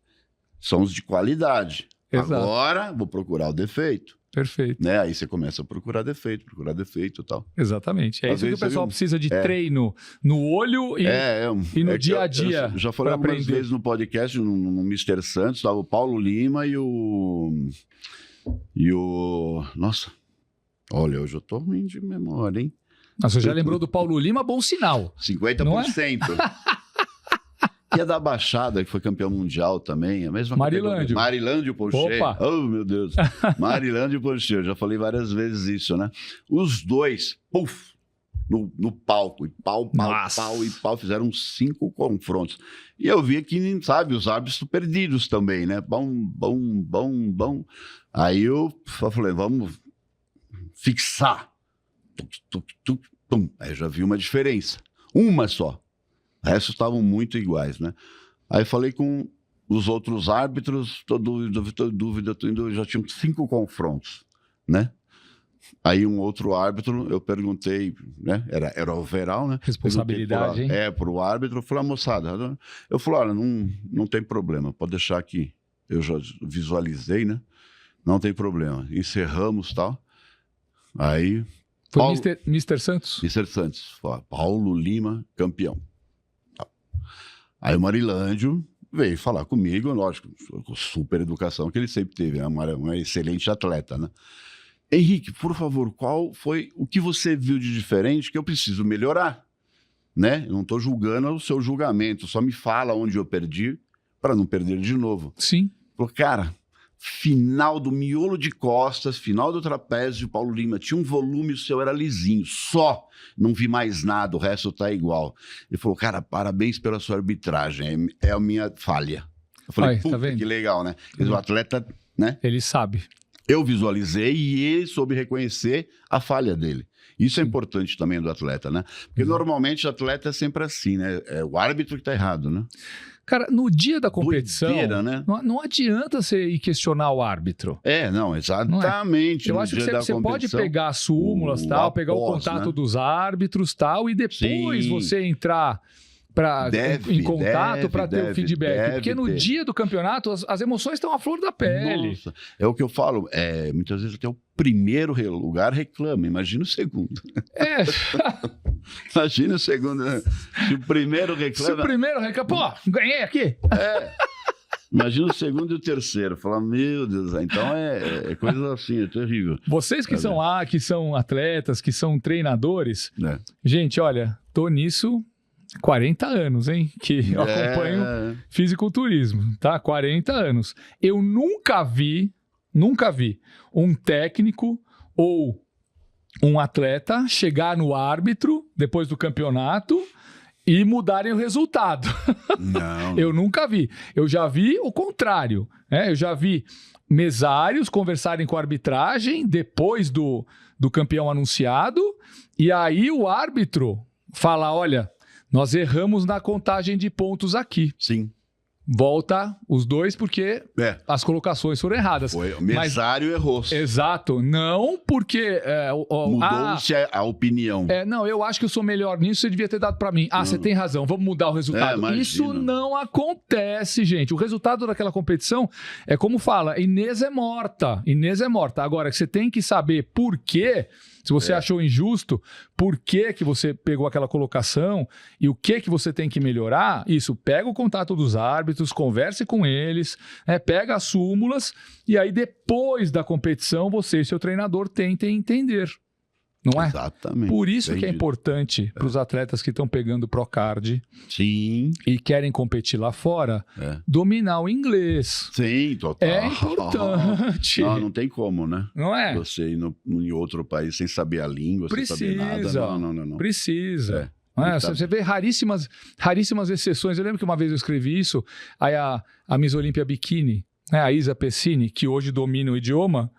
são os de qualidade. Exato. Agora, vou procurar o defeito. Perfeito. Né? Aí você começa a procurar defeito e tal. Exatamente. É isso que o pessoal precisa de treino no olho e no dia a dia. Eu já falei algumas vezes no podcast, no Mr. Santos, estava o Paulo Lima e o... Nossa, olha, hoje eu tô ruim de memória, hein? Nossa, você já lembrou do Paulo Lima? Bom sinal. 50%. Não é? E a da Baixada, que foi campeão mundial também, a mesma coisa. Marilândio Porsche. Opa! Oh, meu Deus. Marilândio Porsche, eu já falei várias vezes isso, né? Os dois, no palco, e pau, fizeram 5 confrontos. E eu vi que, sabe, os árbitros perdidos também, né? Bom. Aí eu falei, vamos fixar. Aí eu já vi uma diferença. Uma só. O resto estavam muito iguais, né? Aí falei com os outros árbitros, tô dúvida, já tinham 5 confrontos, né? Aí um outro árbitro, eu perguntei, né? Era overall, né? Responsabilidade, hein? Para o árbitro, eu falei, moçada, eu falei, olha, não tem problema, pode deixar aqui. Eu já visualizei, né? Não tem problema. Encerramos e tal. Aí... Foi Mr. Santos? Mr. Santos. Paulo Lima, campeão. Aí o Marilândio veio falar comigo, lógico, com super educação que ele sempre teve, é uma excelente atleta, né? Henrique, por favor, qual foi o que você viu de diferente que eu preciso melhorar? Né? Eu não estou julgando o seu julgamento, só me fala onde eu perdi para não perder de novo. Sim. Falei, cara... Final do miolo de costas, final do trapézio, Paulo Lima tinha um volume, o seu era lisinho, só, não vi mais nada, o resto tá igual. Ele falou, cara, parabéns pela sua arbitragem, é a minha falha. Eu falei, puta, tá vendo? Que legal, né? O atleta, né? Ele sabe. Eu visualizei e ele soube reconhecer a falha dele. Isso é importante também do atleta, né? Porque normalmente o atleta é sempre assim, né? É o árbitro que tá errado, né? Cara, no dia da competição, doideira, né? não adianta você ir questionar o árbitro. Não, exatamente. Eu acho que você pode pegar as súmulas, pegar o contato, né, dos árbitros tal, e depois você entrar em contato para ter o feedback. Porque no dia do campeonato as emoções estão à flor da pele. Nossa, é o que eu falo. Muitas vezes até o primeiro lugar reclama. Imagina o segundo. Imagina o segundo. Se o primeiro reclama... Pô, ganhei aqui. Imagina o segundo e o terceiro. Falar, meu Deus, então é coisa assim, é terrível. Vocês que são atletas, que são treinadores, gente, olha, tô nisso 40 anos, hein? Que eu acompanho fisiculturismo, tá? 40 anos. Eu nunca vi um técnico ou um atleta chegar no árbitro depois do campeonato e mudarem o resultado. Não. Eu nunca vi. Eu já vi o contrário. Eu já vi mesários conversarem com a arbitragem depois do campeão anunciado, e aí o árbitro fala, olha, nós erramos na contagem de pontos aqui. Sim. Volta os dois porque as colocações foram erradas. O mesário errou. Exato. Não porque... Mudou-se a opinião. Não, eu acho que eu sou melhor nisso, você devia ter dado pra mim. Você tem razão, vamos mudar o resultado. Isso não acontece, gente. O resultado daquela competição é como fala, Inês é morta. Inês é morta. Agora, você tem que saber por quê. Se você achou injusto, por que você pegou aquela colocação e o que você tem que melhorar, isso, pega o contato dos árbitros, converse com eles, pega as súmulas e aí depois da competição você e seu treinador tentem entender. Não é? Exatamente. Por isso que é importante para os atletas que estão pegando Procard Sim. e querem competir lá fora, dominar o inglês. Sim, total. É importante. Não tem como, né? Não é? Você ir em outro país sem saber a língua, sem saber nada. Não. Precisa. Você vê raríssimas exceções. Eu lembro que uma vez eu escrevi isso, aí a Miss Olímpia Bikini, a Isa Pessini, que hoje domina o idioma,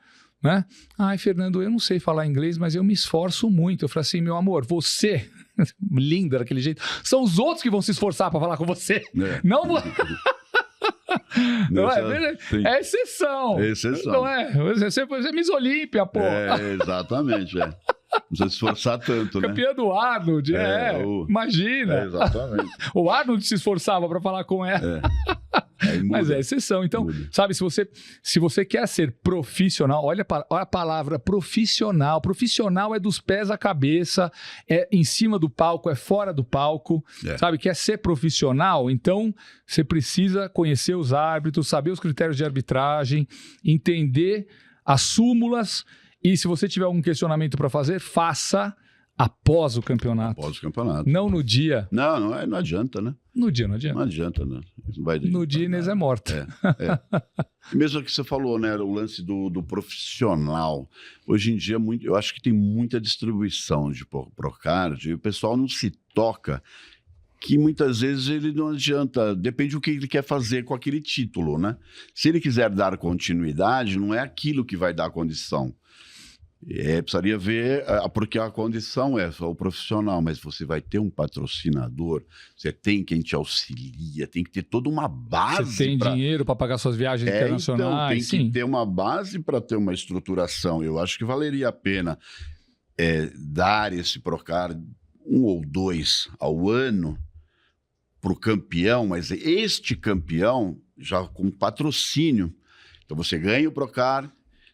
né? Ai, Fernando, eu não sei falar inglês, mas eu me esforço muito. Eu falei assim, meu amor, você, linda daquele jeito, são os outros que vão se esforçar para falar com você. Não não é? É exceção. É exceção. Não é? Você é Miss Olímpia, pô. Exatamente, Não precisa se esforçar tanto, né? Campeã do Arnold, imagina. Exatamente. O Arnold se esforçava para falar com ela. Mas é exceção. Então, sabe, se você quer ser profissional, olha a palavra profissional. Profissional é dos pés à cabeça, é em cima do palco, é fora do palco. Sabe, quer ser profissional? Então, você precisa conhecer os árbitros, saber os critérios de arbitragem, entender as súmulas. E se você tiver algum questionamento para fazer, faça após o campeonato. Após o campeonato. Não no dia. Não adianta, né? No dia não adianta. Não adianta, né? No dia Inês é morta. E mesmo que você falou, né? O lance do profissional. Hoje em dia, eu acho que tem muita distribuição de Procard e o pessoal não se toca que muitas vezes ele não adianta, depende do que ele quer fazer com aquele título, né? Se ele quiser dar continuidade, não é aquilo que vai dar condição. Precisaria ver, porque a condição é só o profissional, mas você vai ter um patrocinador, você tem quem te auxilia, tem que ter toda uma base. Você tem dinheiro para pagar suas viagens internacionais. Então, tem que ter uma base para ter uma estruturação. Eu acho que valeria a pena dar esse Procard 1 ou 2 ao ano para o campeão, mas este campeão já com patrocínio. Então você ganha o Procard,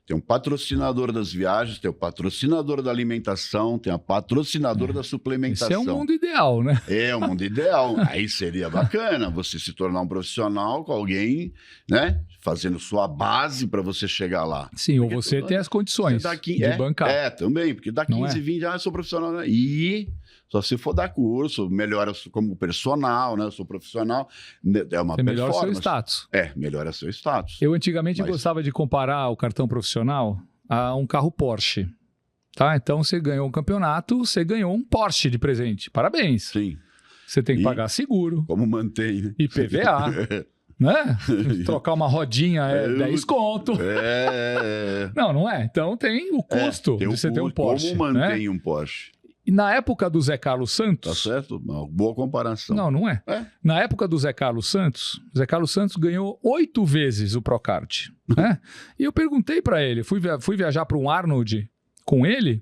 tem um patrocinador das viagens, tem o patrocinador da alimentação, tem a patrocinadora da suplementação. Esse é um mundo ideal, né? É um mundo ideal. Aí seria bacana você se tornar um profissional com alguém, né? Fazendo sua base para você chegar lá. Sim, porque ou você tem as condições de bancar. Também, porque dá 15, 20 anos eu sou profissional. E só se for dar curso, melhora como personal, né? Eu sou profissional, é uma performance. Melhora o seu status. Melhora seu status. Eu antigamente gostava de comparar o cartão profissional a um carro Porsche. Tá? Então você ganhou um campeonato, você ganhou um Porsche de presente. Parabéns. Sim. Você tem que pagar seguro. Como mantém, né? IPVA. Né? Trocar uma rodinha 10 conto. Não é? Então tem o custo de você ter um Porsche. Como mantém um Porsche? E na época do Zé Carlos Santos... Tá certo? Uma boa comparação. Não é. Na época do Zé Carlos Santos ganhou 8 vezes o Procard. Né? E eu perguntei para ele, fui viajar para um Arnold com ele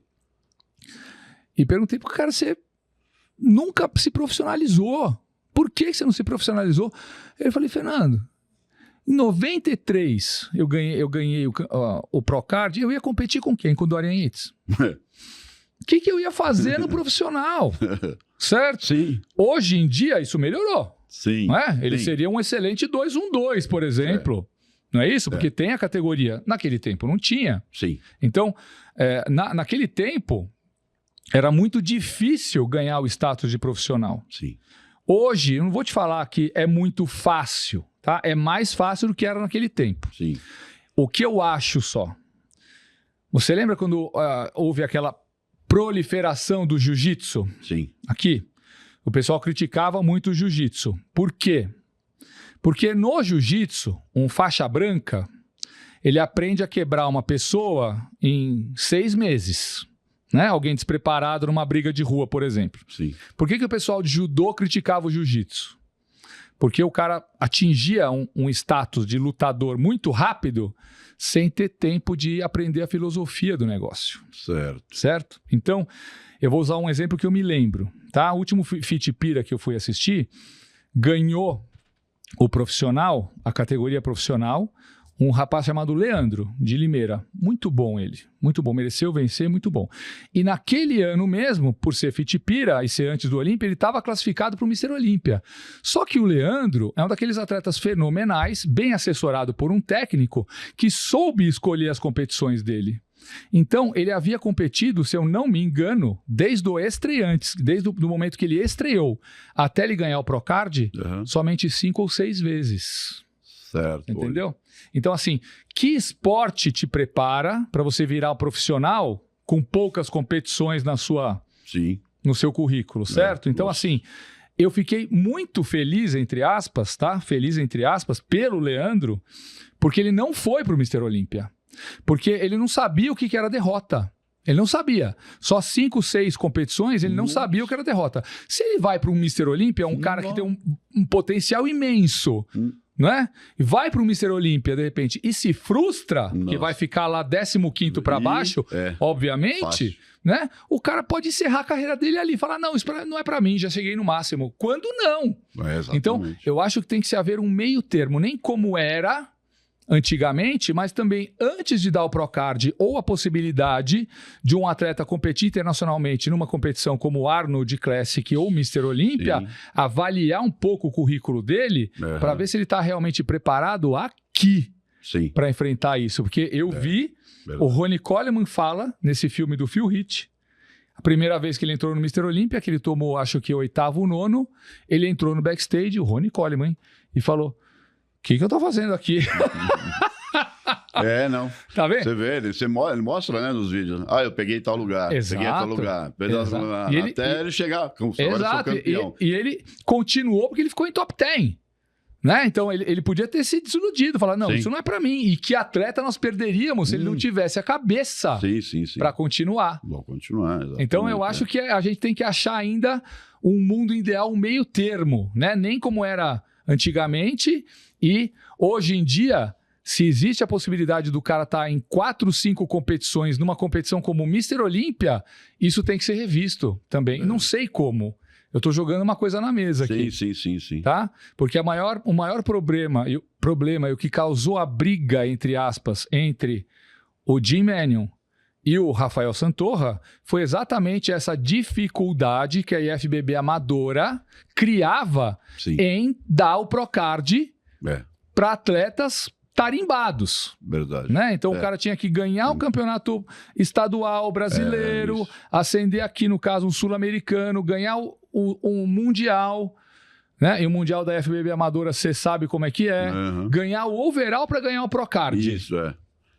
e perguntei pro cara, você nunca se profissionalizou. por que você não se profissionalizou? Eu falei, Fernando, em 93 eu ganhei o Procard, eu ia competir com quem? Com o Dorian Yates. O que eu ia fazer no profissional? Certo? Sim. Hoje em dia isso melhorou. Sim. Não é? Ele Sim. seria um excelente 212, por exemplo. Não é isso? Porque tem a categoria. Naquele tempo não tinha. Sim. Então, naquele tempo, era muito difícil ganhar o status de profissional. Sim. Hoje, eu não vou te falar que é muito fácil, tá? É mais fácil do que era naquele tempo. Sim. O que eu acho só? Você lembra quando houve aquela proliferação do jiu-jitsu? Sim. Aqui, o pessoal criticava muito o jiu-jitsu. Por quê? Porque no jiu-jitsu, um faixa branca, ele aprende a quebrar uma pessoa em 6 meses. Né? Alguém despreparado numa briga de rua, por exemplo. Sim. Por que o pessoal de judô criticava o jiu-jitsu? Porque o cara atingia um status de lutador muito rápido sem ter tempo de aprender a filosofia do negócio. Certo. Certo? Então, eu vou usar um exemplo que eu me lembro. Tá? O último Fit Pira que eu fui assistir ganhou o profissional, a categoria profissional, um rapaz chamado Leandro, de Limeira. Muito bom ele. Muito bom. Mereceu vencer, muito bom. E naquele ano mesmo, por ser Fitipira e ser antes do Olímpia, ele estava classificado para o Mr. Olímpia. Só que o Leandro é um daqueles atletas fenomenais, bem assessorado por um técnico, que soube escolher as competições dele. Então, ele havia competido, se eu não me engano, desde o estreante, desde o momento que ele estreou até ele ganhar o Procard, somente 5 ou 6 vezes. Certo. Entendeu? Então, assim, que esporte te prepara para você virar um profissional com poucas competições no seu currículo, certo? Então, assim, eu fiquei muito feliz, entre aspas, tá? Feliz, entre aspas, pelo Leandro, porque ele não foi para o Mr. Olímpia. Porque ele não sabia o que era derrota. Ele não sabia. Só 5, 6 competições, ele não sabia o que era derrota. Se ele vai para um Mr. Olímpia, é um cara que tem um potencial imenso, não é? E vai para o Mr. Olímpia, de repente, e se frustra, que vai ficar lá 15º para baixo, obviamente, né? O cara pode encerrar a carreira dele ali, falar, não, isso não é para mim, já cheguei no máximo. Quando não? Então, eu acho que tem que se haver um meio termo, nem como era antigamente, mas também antes de dar o Procard ou a possibilidade de um atleta competir internacionalmente numa competição como o Arnold Classic ou Mr. Olímpia, avaliar um pouco o currículo dele para ver se ele está realmente preparado aqui para enfrentar isso. Porque eu vi, o Ronnie Coleman fala nesse filme do Phil Heath, a primeira vez que ele entrou no Mr. Olímpia, que ele tomou, acho que 8º ou 9º, ele entrou no backstage, o Ronnie Coleman, e falou: o que eu tô fazendo aqui? Não. Tá vendo? Você vê, ele mostra, né, nos vídeos. Eu peguei tal lugar, peguei tal lugar, até ele chegar, como agora sou campeão. E ele continuou porque ele ficou em top 10. Né? Então, ele podia ter se desiludido, falar, não, isso não é pra mim. E que atleta nós perderíamos se ele não tivesse a cabeça para continuar. Vou continuar, exatamente. Então, eu acho que a gente tem que achar ainda um mundo ideal, um meio termo, né? Nem como era antigamente, e hoje em dia, se existe a possibilidade do cara estar em 4, 5 competições, numa competição como o Mr. Olímpia, isso tem que ser revisto também. Não sei como. Eu estou jogando uma coisa na mesa aqui. Sim. Tá? Porque o maior problema e o que causou a briga, entre aspas, entre o Jim Manion e o Rafael Santorra foi exatamente essa dificuldade que a IFBB amadora criava em dar o Procard para atletas tarimbados. Verdade. Né? Então o cara tinha que ganhar o campeonato estadual brasileiro, ascender aqui, no caso, um sul-americano, ganhar um mundial, né? E o mundial da IFBB amadora, você sabe como é que é, ganhar o overall para ganhar o Procard. Isso,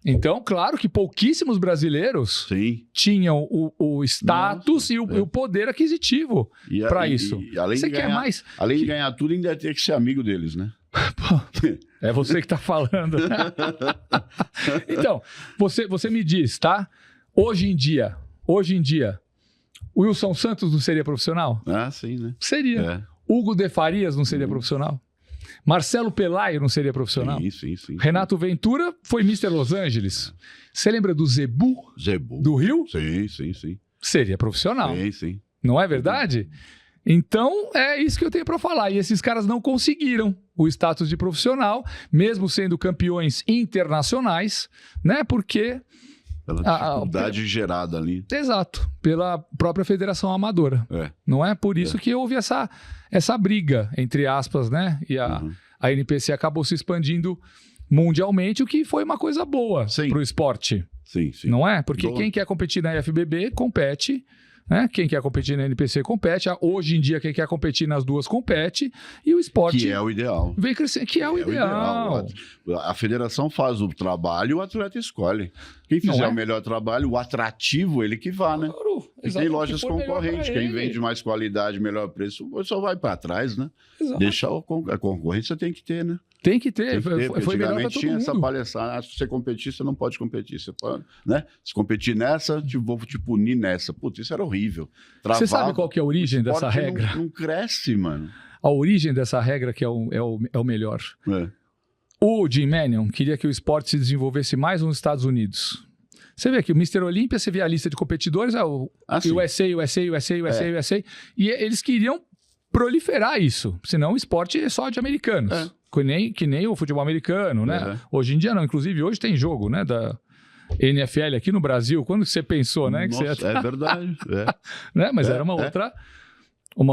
Então, claro que pouquíssimos brasileiros tinham o status e o poder aquisitivo para isso. E além de ganhar tudo, ainda ia ter que ser amigo deles, né? É você que está falando. Então, você me diz, tá? Hoje em dia, o Wilson Santos não seria profissional? Sim, né? Seria. Hugo de Farias não seria profissional? Marcelo Pelayo não seria profissional? Sim. Renato Ventura foi Mr. Los Angeles. Você lembra do Zebu? Do Rio? Sim. Seria profissional. Sim. Não é verdade? Então, é isso que eu tenho para falar. E esses caras não conseguiram o status de profissional, mesmo sendo campeões internacionais, né? Porque... Pela dificuldade gerada ali. Exato, pela própria federação amadora. Não é? Por isso que houve essa briga, entre aspas, né? E a NPC acabou se expandindo mundialmente, o que foi uma coisa boa para o esporte. Sim. Não é? Porque quem quer competir na IFBB, compete... Né? Quem quer competir na NPC compete. Hoje em dia, quem quer competir nas duas compete. E o esporte... Que é o ideal. Vem crescendo, que é o ideal. A federação faz o trabalho e o atleta escolhe. Quem fizer o melhor trabalho, o atrativo, ele que vá, né? Claro, e tem lojas concorrentes. Quem vende mais qualidade, melhor preço, só vai para trás, né? Exato. Deixar a concorrência tem que ter, né? Tem que ter. Foi melhor para todo tinha mundo. essa palhaçada. Se você competir, você não pode competir. Você pode, né? Se competir nessa, vou te punir nessa. Putz, isso era horrível. Você sabe qual que é a origem dessa regra? Não cresce, mano. A origem dessa regra que é o melhor. O Jim Mannion queria que o esporte se desenvolvesse mais nos Estados Unidos. Você vê aqui, o Mr. Olímpia, você vê a lista de competidores, USA. E eles queriam proliferar isso. Senão o esporte é só de americanos. Que nem o futebol americano, né? Hoje em dia não. Inclusive, hoje tem jogo, né? Da NFL aqui no Brasil. Quando você pensou, né? Nossa, que você é verdade. né? Mas era uma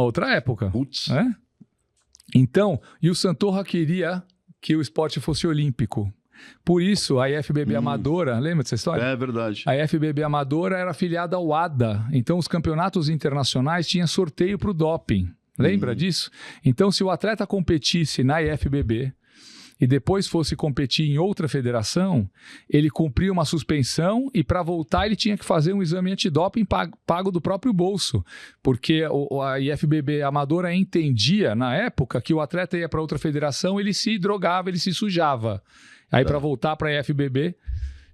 outra época. Putz. Então, e o Santorra queria que o esporte fosse olímpico. Por isso, a IFBB Amadora, lembra dessa história? É verdade. A IFBB Amadora era afiliada ao ADA. Então, os campeonatos internacionais tinham sorteio para o doping. Lembra disso? Então, se o atleta competisse na IFBB e depois fosse competir em outra federação, ele cumpria uma suspensão e para voltar ele tinha que fazer um exame antidoping pago do próprio bolso. Porque a IFBB Amadora entendia, na época, que o atleta ia para outra federação, ele se drogava, ele se sujava. Aí, para voltar para a IFBB,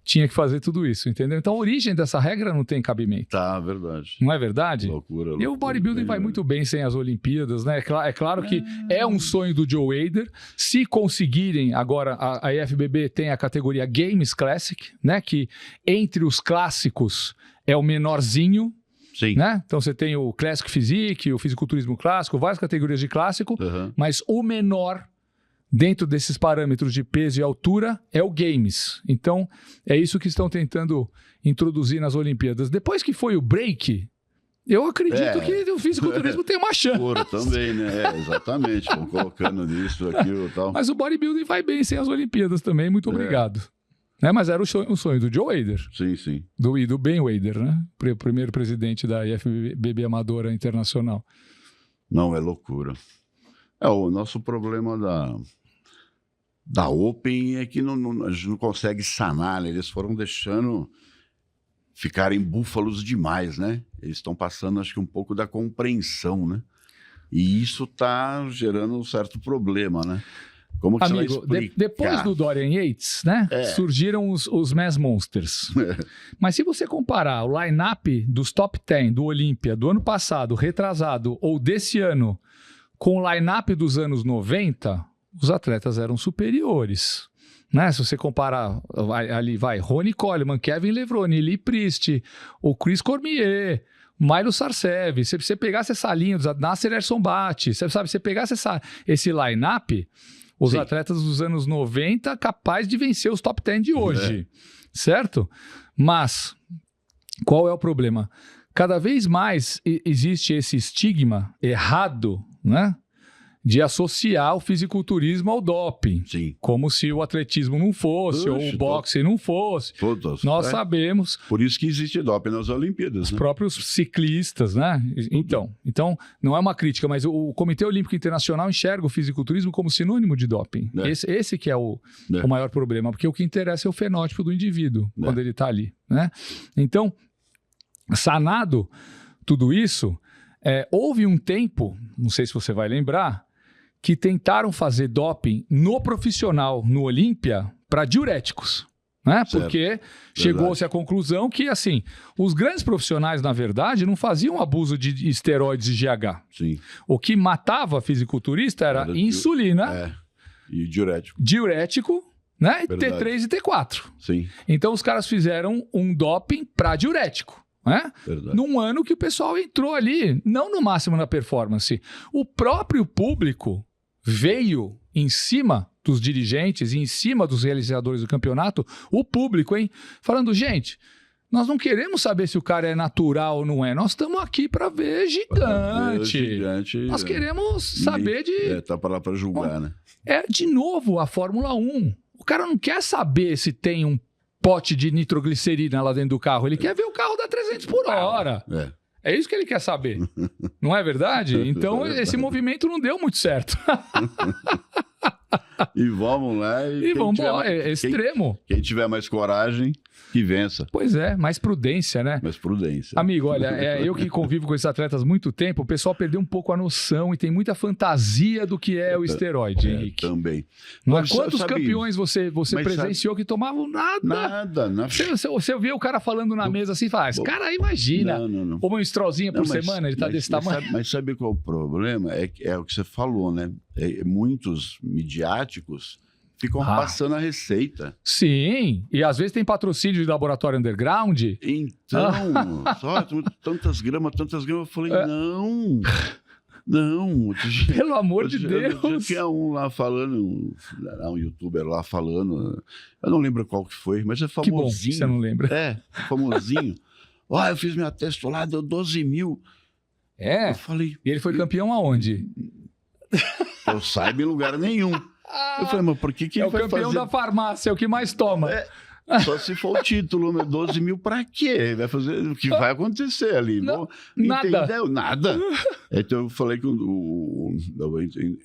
tinha que fazer tudo isso, entendeu? Então, a origem dessa regra não tem cabimento. Tá, verdade. Não é verdade? Loucura. E o bodybuilding vai muito bem sem as Olimpíadas, né? É claro que é um sonho do Joe Wader. Se conseguirem, agora a IFBB tem a categoria Games Classic, né? Que entre os clássicos é o menorzinho. Sim. Né? Então você tem o Classic Physique, o fisiculturismo clássico, várias categorias de clássico, mas o menor dentro desses parâmetros de peso e altura é o Games. Então, é isso que estão tentando introduzir nas Olimpíadas. Depois que foi o break, eu acredito que o fisiculturismo tem uma chance. Puro também, né? Exatamente. Estão colocando nisso, aquilo e tal. Mas o bodybuilding vai bem sem as Olimpíadas também. Muito obrigado. Né? Mas era o sonho do Joe Wader. Sim. E do Ben Wader, né? Primeiro presidente da IFBB Amadora Internacional. Não, é loucura. O nosso problema da Open é que a gente não consegue sanar, né? Eles foram deixando ficarem búfalos demais, né? Eles estão passando, acho que, um pouco da compreensão, né? E isso está gerando um certo problema, né? Como que Amigo, você vai explicar? Depois do Dorian Yates, né? Surgiram os Mass Monsters. Mas se você comparar o line-up dos top 10 do Olímpia do ano passado, retrasado, ou desse ano, com o line-up dos anos 90... os atletas eram superiores. Né? Se você comparar, ali vai Ronnie Coleman, Kevin Levrone, Lee Priest, o Chris Cormier, Milo Sarcev. Se você pegasse essa linha, Nasser Ersonbati, você pegasse esse line-up, os atletas dos anos 90 capazes de vencer os top 10 de hoje. Certo? Mas, qual é o problema? Cada vez mais existe esse estigma errado, né? De associar o fisiculturismo ao doping. Sim. Como se o atletismo não fosse, ou o boxe não fosse. Todos. Nós sabemos. Por isso que existe doping nas Olimpíadas. Os próprios ciclistas, né? Então, não é uma crítica, mas o Comitê Olímpico Internacional enxerga o fisiculturismo como sinônimo de doping. Esse que é o maior problema, porque o que interessa é o fenótipo do indivíduo, quando ele está ali. Né? Então, sanado tudo isso, houve um tempo, não sei se você vai lembrar, que tentaram fazer doping no profissional, no Olímpia, para diuréticos. Né? Porque chegou-se à conclusão que, assim, os grandes profissionais, na verdade, não faziam abuso de esteroides e GH. Sim. O que matava fisiculturista era insulina e diurético. Diurético, né? T3 e T4. Sim. Então, os caras fizeram um doping para diurético. Né? Num ano que o pessoal entrou ali, não no máximo na performance. O próprio público veio em cima dos dirigentes, em cima dos realizadores do campeonato, o público, hein? Falando, gente, nós não queremos saber se o cara é natural ou não é. Nós estamos aqui para ver gigante. Nós queremos saber de... Tá para lá para julgar, né? De novo, a Fórmula 1. O cara não quer saber se tem um pote de nitroglicerina lá dentro do carro. Ele quer ver o carro dar 300 por hora. É isso que ele quer saber. Não é verdade? Então, esse movimento não deu muito certo. E vamos lá. E vamos lá, é extremo. Quem tiver mais coragem, que vença. Pois é, mais prudência, né? Mais prudência. Amigo, olha, eu que convivo com esses atletas há muito tempo, o pessoal perdeu um pouco a noção e tem muita fantasia do que é o esteroide, Henrique. Também. Mas quantos campeões você presenciou que tomavam nada? Você vê o cara falando na mesa assim e fala, esse cara imagina, uma estrolzinha por semana, ele tá desse tamanho. Mas sabe qual é o problema? É o que você falou, né? Muitos midiáticos ficam passando a receita. Sim, e às vezes tem patrocínio de laboratório underground. Então, só tantas gramas. Eu falei, não. Pelo amor de Deus. Tinha um lá falando, um youtuber lá falando, eu não lembro qual que foi, mas é famosinho. Que bom que você não lembra. Famosinho. Eu fiz minha teste lá, deu 12 mil. Eu falei... E ele foi campeão aonde? Eu saiba em lugar nenhum. Eu falei, mas por que ele vai fazer... É o campeão da farmácia, é o que mais toma. Só se for o título, 12 mil pra quê? Vai fazer o que vai acontecer ali? Nada. Entendeu? Nada. Então eu falei que eu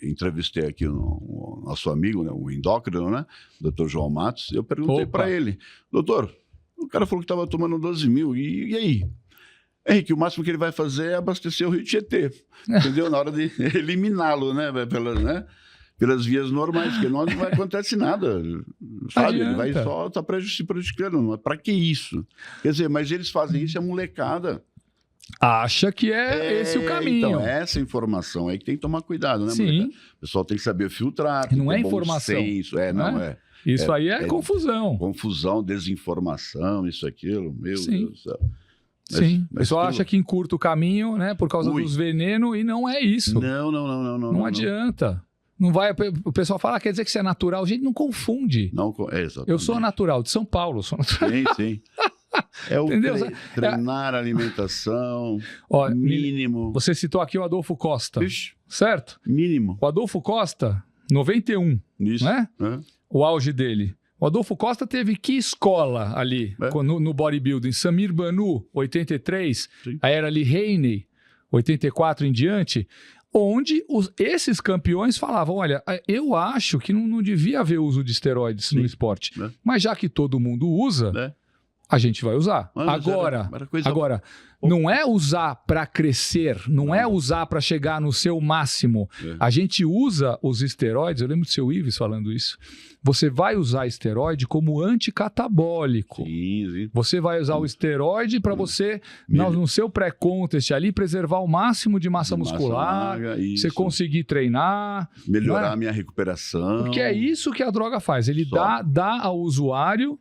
entrevistei aqui o nosso amigo, né, o endócrino, né, Dr. João Matos. Eu perguntei para ele, doutor, o cara falou que estava tomando 12 mil, e aí? Henrique, o máximo que ele vai fazer é abastecer o Rio Tietê, entendeu? Na hora de eliminá-lo, né, pelas vias normais, porque não vai acontecer nada, sabe? Ele vai só estar se prejudicando. Para que isso? Quer dizer, mas eles fazem isso, a molecada acha que é esse o caminho. Então, essa informação aí que tem que tomar cuidado, né, Sim. molecada? O pessoal tem que saber filtrar. Não é informação. Senso. Isso aí é confusão. Confusão, desinformação, isso, aquilo. Meu Deus do céu. Sim, o pessoal acha que encurta o caminho, né, por causa dos venenos, e não é isso. Não adianta. Não vai, o pessoal fala, quer dizer que você é natural. Gente, não confunde. Exatamente. Eu sou natural, de São Paulo. Sim. É o treinar a alimentação, mínimo. Você citou aqui o Adolfo Costa, certo? Mínimo. O Adolfo Costa, 91, isso. Né? O auge dele. O Adolfo Costa teve que escola ali, no bodybuilding? Samir Banu, 83. Sim. Aí era ali Haney, 84 em diante, onde esses campeões falavam, olha, eu acho que não devia haver uso de esteroides no esporte, mas já que todo mundo usa, a gente vai usar. Agora, não é usar para crescer, não é usar para chegar no seu máximo. A gente usa os esteroides, eu lembro do seu Ives falando isso, você vai usar esteroide como anticatabólico. Sim. Você vai usar o esteroide para você, no seu pré-contest ali, preservar o máximo de massa muscular, você conseguir treinar. Melhorar a minha recuperação. Porque é isso que a droga faz. Ele dá ao usuário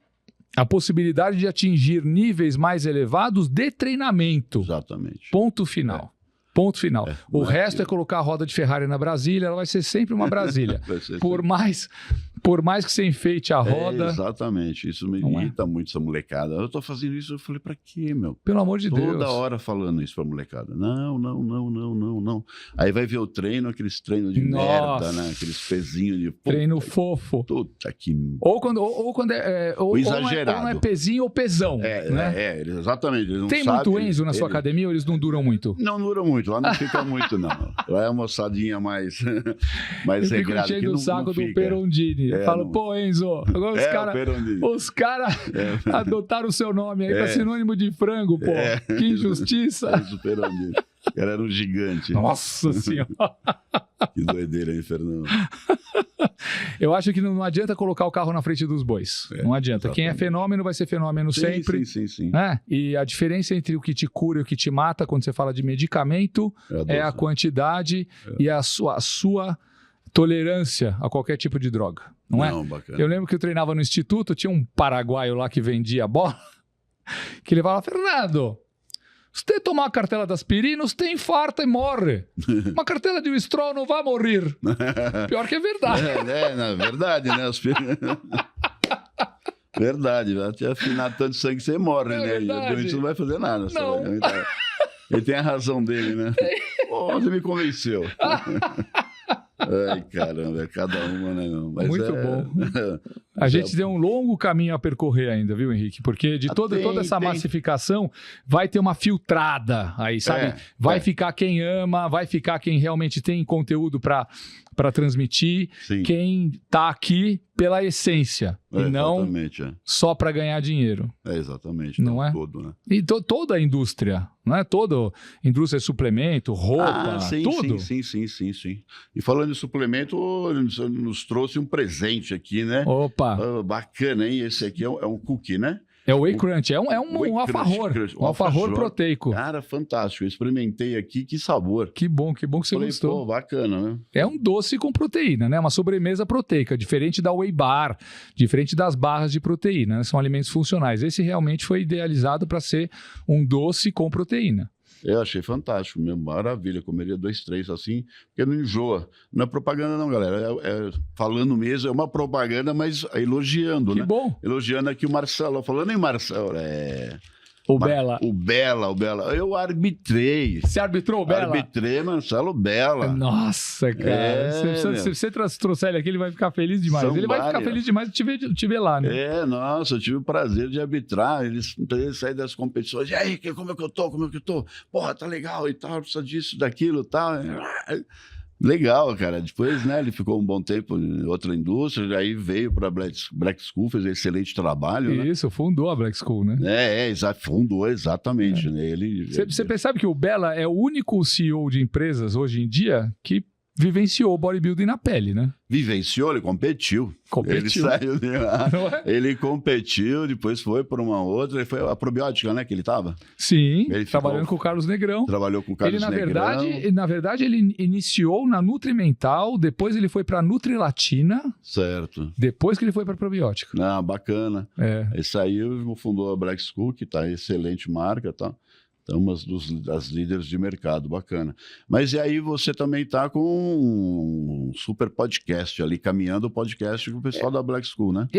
a possibilidade de atingir níveis mais elevados de treinamento. Exatamente. Ponto final. Ponto final. O resto é colocar a roda de Ferrari na Brasília, ela vai ser sempre uma Brasília. Por mais que você enfeite a roda... exatamente. Isso me irrita muito, essa molecada. Eu tô fazendo isso, eu falei, pra quê, meu? Pelo amor de Deus. Toda hora falando isso pra molecada. Não. Aí vai ver o treino, aqueles treinos de merda, né? Aqueles pezinhos de... Treino fofo. Puta que... Ou quando é... Ou exagerado. Ou não é pezinho ou pesão. Exatamente. Eles não tem sabem, muito Enzo na sua academia ou eles não duram muito? Não duram muito. Lá não fica muito, não. Lá é uma moçadinha mais regrada. Eu fico enchendo o saco do Perondini. Falo, pô, Enzo, agora os caras adotaram o seu nome aí pra sinônimo de frango, pô. Que injustiça. Enzo Perondini. O cara era um gigante. Nossa Senhora. Que doideira aí, Fernando. Eu acho que não adianta colocar o carro na frente dos bois. Não adianta. Exatamente. Quem é fenômeno vai ser fenômeno sempre. Sim. E a diferença entre o que te cura e o que te mata, quando você fala de medicamento, é a quantidade e a sua tolerância a qualquer tipo de droga. Não é? Bacana. Eu lembro que eu treinava no instituto, tinha um paraguaio lá que vendia bola, que ele falava, Fernando, Se você tomar uma cartela de aspirina, você infarta e morre. Uma cartela de Winstrol não vai morrer. Pior que é verdade. Na verdade, né? Verdade, vai te afinar tanto sangue que você morre, né? E o doente não vai fazer nada. Não. Ele tem a razão dele, né? Você me convenceu. Ai, caramba, é cada uma, né? Não. Mas muito bom. A gente tem um longo caminho a percorrer ainda, viu, Henrique? Porque de toda essa massificação vai ter uma filtrada aí, sabe? Vai ficar quem ama, vai ficar quem realmente tem conteúdo para transmitir, quem tá aqui pela essência e não só para ganhar dinheiro. Exatamente. Não é? Todo, né? E toda a indústria, não é? Toda indústria de suplemento, roupa, tudo. Sim. E falando em suplemento, nos trouxe um presente aqui, né? Opa! Bacana, hein? Esse aqui é um cookie, né? É o Whey Crunch, é um alfajor, um alfajor proteico. Cara, fantástico, eu experimentei aqui, que sabor. Que bom que você gostou. Pô, bacana, né? É um doce com proteína, né? Uma sobremesa proteica, diferente da Whey Bar, diferente das barras de proteína, né? São alimentos funcionais. Esse realmente foi idealizado para ser um doce com proteína. Eu achei fantástico mesmo, maravilha, comeria 2, 3 assim, porque não enjoa. Não é propaganda não, galera, falando mesmo, é uma propaganda, mas elogiando, né? Que bom. Elogiando aqui o Marcelo, falando em Marcelo, Bela. O Bela. Eu arbitrei. Você arbitrou o Bela? Arbitrei Marcelo Bela. Nossa, cara. Se você trouxer ele aqui, ele vai ficar feliz demais. Ele vai ficar feliz demais de te ver lá, né? Nossa, eu tive o prazer de arbitrar. Eles saem das competições. E aí, como é que eu tô? Porra, tá legal e tal, precisa disso, daquilo e tal. Legal, cara. Depois, né, ele ficou um bom tempo em outra indústria, aí veio para a Black School, fez um excelente trabalho. Isso, né? Fundou a Black School, né? Fundou, exatamente. Né? Você percebe que o Bela é o único CEO de empresas hoje em dia que vivenciou o bodybuilding na pele, né? Vivenciou, ele competiu. Ele saiu de lá, ele competiu, depois foi para uma outra, ele foi a probiótica, né, que ele estava? Sim, trabalhando com o Carlos Negrão. Trabalhou com o Carlos Negrão. Na verdade, ele iniciou na Nutrimental, depois ele foi para a Nutrilatina. Certo. Depois que ele foi para a probiótica. Bacana. Ele saiu, fundou a Black School, que tá excelente marca, tá? Então, uma das líderes de mercado, bacana. Mas e aí você também está com um super podcast ali, caminhando o podcast com o pessoal da Black School, né?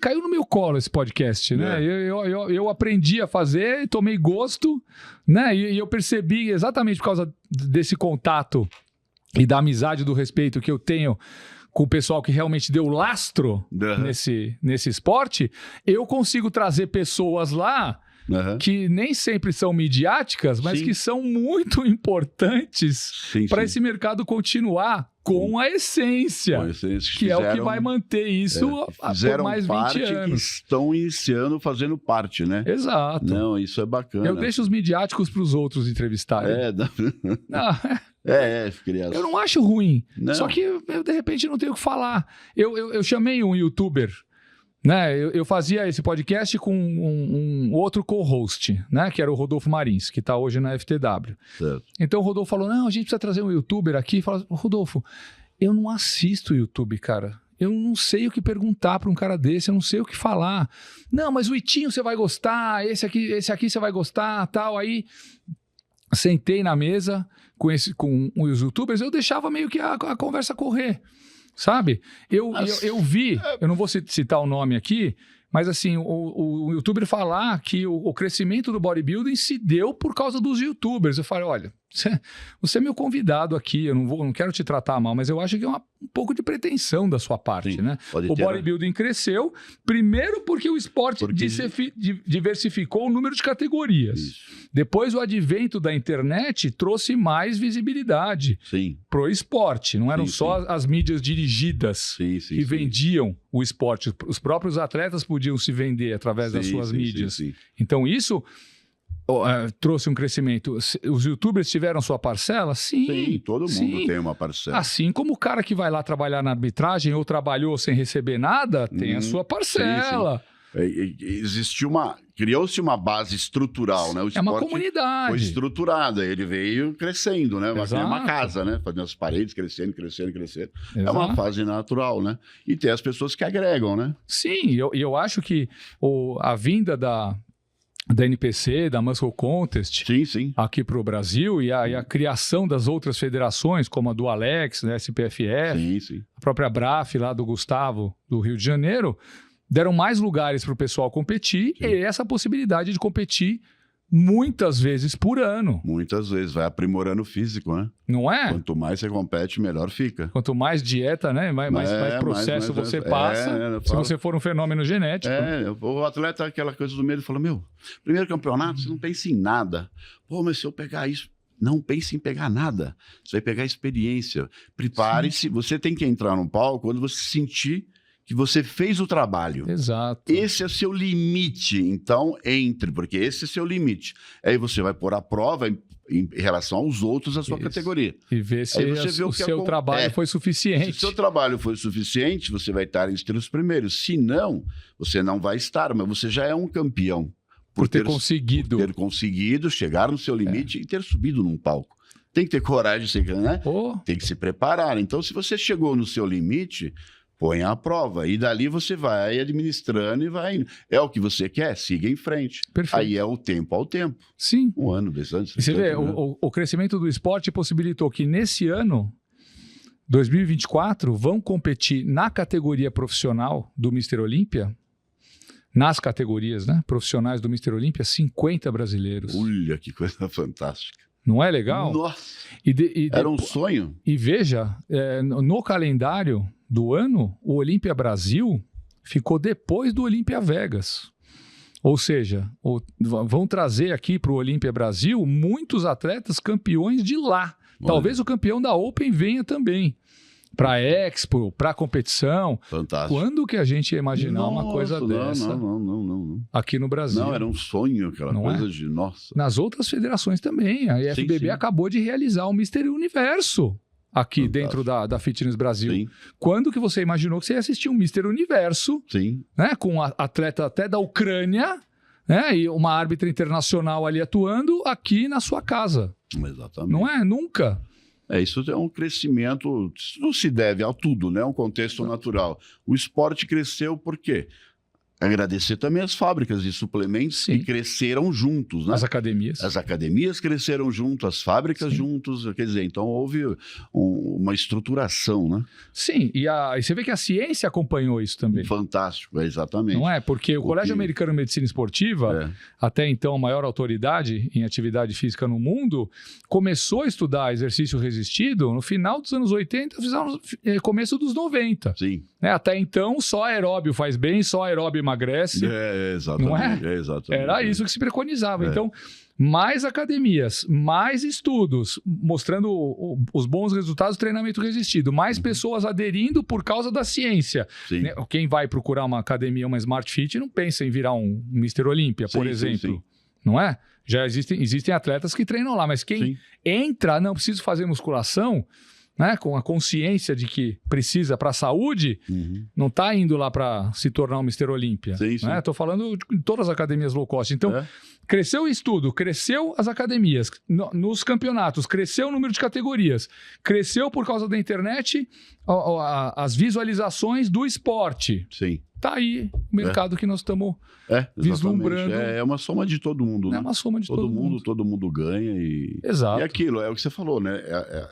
Caiu no meu colo esse podcast, né? Eu aprendi a fazer, tomei gosto, né? E eu percebi exatamente por causa desse contato e da amizade, do respeito que eu tenho com o pessoal que realmente deu lastro nesse esporte, eu consigo trazer pessoas lá que nem sempre são midiáticas, mas que são muito importantes para esse mercado continuar com a essência, que é o que vai manter isso por mais 20 anos. Que estão iniciando, fazendo parte, né? Exato. Não, isso é bacana. Eu deixo os midiáticos para os outros entrevistarem. Criança. Eu não acho ruim, só que eu de repente não tenho o que falar. Eu chamei um youtuber, né? Eu fazia esse podcast com um outro co-host, né? Que era o Rodolfo Marins, que está hoje na FTW. Certo. Então o Rodolfo falou, não, a gente precisa trazer um youtuber aqui. Fala, Rodolfo, eu não assisto YouTube, cara. Eu não sei o que perguntar para um cara desse, eu não sei o que falar. Não, mas o Itinho você vai gostar, esse aqui você vai gostar, tal. Aí sentei na mesa com os youtubers, eu deixava meio que a conversa correr. Sabe? Eu vi, eu não vou citar o nome aqui, mas assim, o youtuber falar que o crescimento do bodybuilding se deu por causa dos youtubers. Eu falei, olha, você é meu convidado aqui, eu não quero te tratar mal, mas eu acho que é um pouco de pretensão da sua parte, né? O bodybuilding cresceu, primeiro porque o esporte diversificou o número de categorias. Isso. Depois o advento da internet trouxe mais visibilidade pro esporte. Não eram só as mídias dirigidas que vendiam o esporte. Os próprios atletas podiam se vender através das suas mídias. Então isso trouxe um crescimento. Os youtubers tiveram sua parcela? Sim, todo mundo tem uma parcela. Assim como o cara que vai lá trabalhar na arbitragem ou trabalhou sem receber nada, tem a sua parcela. Criou-se uma base estrutural, né? O esporte uma comunidade. Foi estruturada, ele veio crescendo, né? Uma casa, né? Fazendo as paredes crescendo. Exato. É uma fase natural, né? E tem as pessoas que agregam, né? Sim, eu acho que a vinda da NPC, da Muscle Contest, sim. aqui para o Brasil, e a criação das outras federações, como a do Alex, né, SPFF, sim. a própria BRAF lá do Gustavo, do Rio de Janeiro, deram mais lugares para o pessoal competir, e essa possibilidade de competir muitas vezes por ano. Muitas vezes, vai aprimorando o físico, né? Não é? Quanto mais você compete, melhor fica. Quanto mais dieta, né? Mais processo você passa, se você for um fenômeno genético. O atleta, aquela coisa do medo, fala, primeiro campeonato, você não pensa em nada. Pô, mas se eu pegar isso, não pense em pegar nada. Você vai pegar experiência. Prepare-se, você tem que entrar no palco quando você sentir que você fez o trabalho. Exato. Esse é seu limite, então entre, porque esse é seu limite. Aí você vai pôr a prova em relação aos outros da sua categoria. E ver se o seu trabalho foi suficiente. Se o seu trabalho foi suficiente, você vai estar entre os primeiros. Se não, você não vai estar, mas você já é um campeão. Por ter conseguido. Por ter conseguido chegar no seu limite e ter subido num palco. Tem que ter coragem, né? Tem que se preparar. Então, se você chegou no seu limite, põe à prova. E dali você vai administrando e vai indo. É o que você quer? Siga em frente. Perfeito. Aí é o tempo ao tempo. Sim. 1 ano, 2 anos. E você vê, o crescimento do esporte possibilitou que nesse ano, 2024, vão competir na categoria profissional do Mr. Olímpia, nas categorias, né, profissionais do Mr. Olímpia, 50 brasileiros. Olha que coisa fantástica. Não é legal? Nossa! Era um sonho. E veja, no calendário do ano, o Olímpia Brasil ficou depois do Olímpia Vegas. Ou seja, vão trazer aqui para o Olímpia Brasil muitos atletas campeões de lá. Olha. Talvez o campeão da Open venha também. Para a Expo, para a competição. Fantástico. Quando que a gente ia imaginar uma coisa dessa? Não. Aqui no Brasil. Não, era um sonho, aquela coisa de nossa. Nas outras federações também. A IFBB acabou de realizar o Mr. Universo aqui dentro da Fitness Brasil. Sim. Quando que você imaginou que você ia assistir um Mr. Universo, né, com atleta até da Ucrânia, né, e uma árbitra internacional ali atuando aqui na sua casa? Exatamente. Não é? Nunca. Isso é um crescimento, isso não se deve a tudo, né? É um contexto natural. O esporte cresceu por quê? Agradecer também as fábricas de suplementos que cresceram juntos, né? As academias. As academias cresceram junto, as fábricas juntos, quer dizer, então houve uma estruturação, né? Sim, e você vê que a ciência acompanhou isso também. Fantástico, exatamente. Não é? Porque o Colégio Americano de Medicina Esportiva, até então a maior autoridade em atividade física no mundo, começou a estudar exercício resistido no final dos anos 80, começo dos 90. Sim. Até então, só aeróbio faz bem, só aeróbio emagrece. Exatamente. Não é? Exatamente. Era isso que se preconizava. Então, mais academias, mais estudos, mostrando os bons resultados do treinamento resistido, mais pessoas aderindo por causa da ciência. Né? Quem vai procurar uma academia, uma Smart Fit, não pensa em virar um Mr. Olímpia, por exemplo. Sim. Não é? Já existem atletas que treinam lá, mas quem entra, não preciso fazer musculação, né, com a consciência de que precisa para a saúde, não está indo lá para se tornar um Mr. Olímpia. Estou falando de todas as academias low cost. Então, cresceu o estudo, cresceu as academias, nos campeonatos, cresceu o número de categorias, cresceu por causa da internet as visualizações do esporte. Sim. Tá aí o mercado que nós estamos vislumbrando. É uma soma de todo mundo, né? É uma soma de todo mundo. Todo mundo ganha. Exato. E aquilo, é o que você falou, né?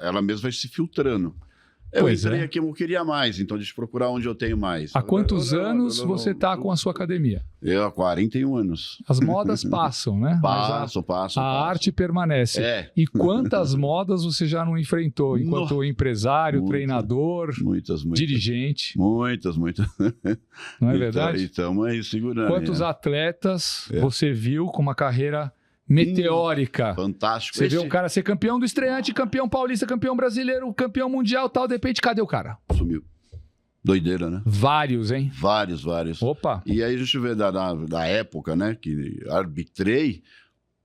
Ela mesma vai se filtrando. Eu entrei aqui, eu queria mais, então deixa eu procurar onde eu tenho mais. Há quantos anos você está com a sua academia? Eu há 41 anos. As modas passam, né? Passam. A arte permanece. E quantas modas você já não enfrentou enquanto empresário, treinador, muitas. dirigente? Muitas. Não é verdade? E estamos aí segurando. Quantos atletas você viu com uma carreira meteórica? Fantástico. Você vê um cara ser campeão do estreante, campeão paulista, campeão brasileiro, campeão mundial, tal, de repente, cadê o cara? Sumiu. Doideira, né? Vários, hein? Vários. Opa! E aí a gente vê da época, né, que arbitrei,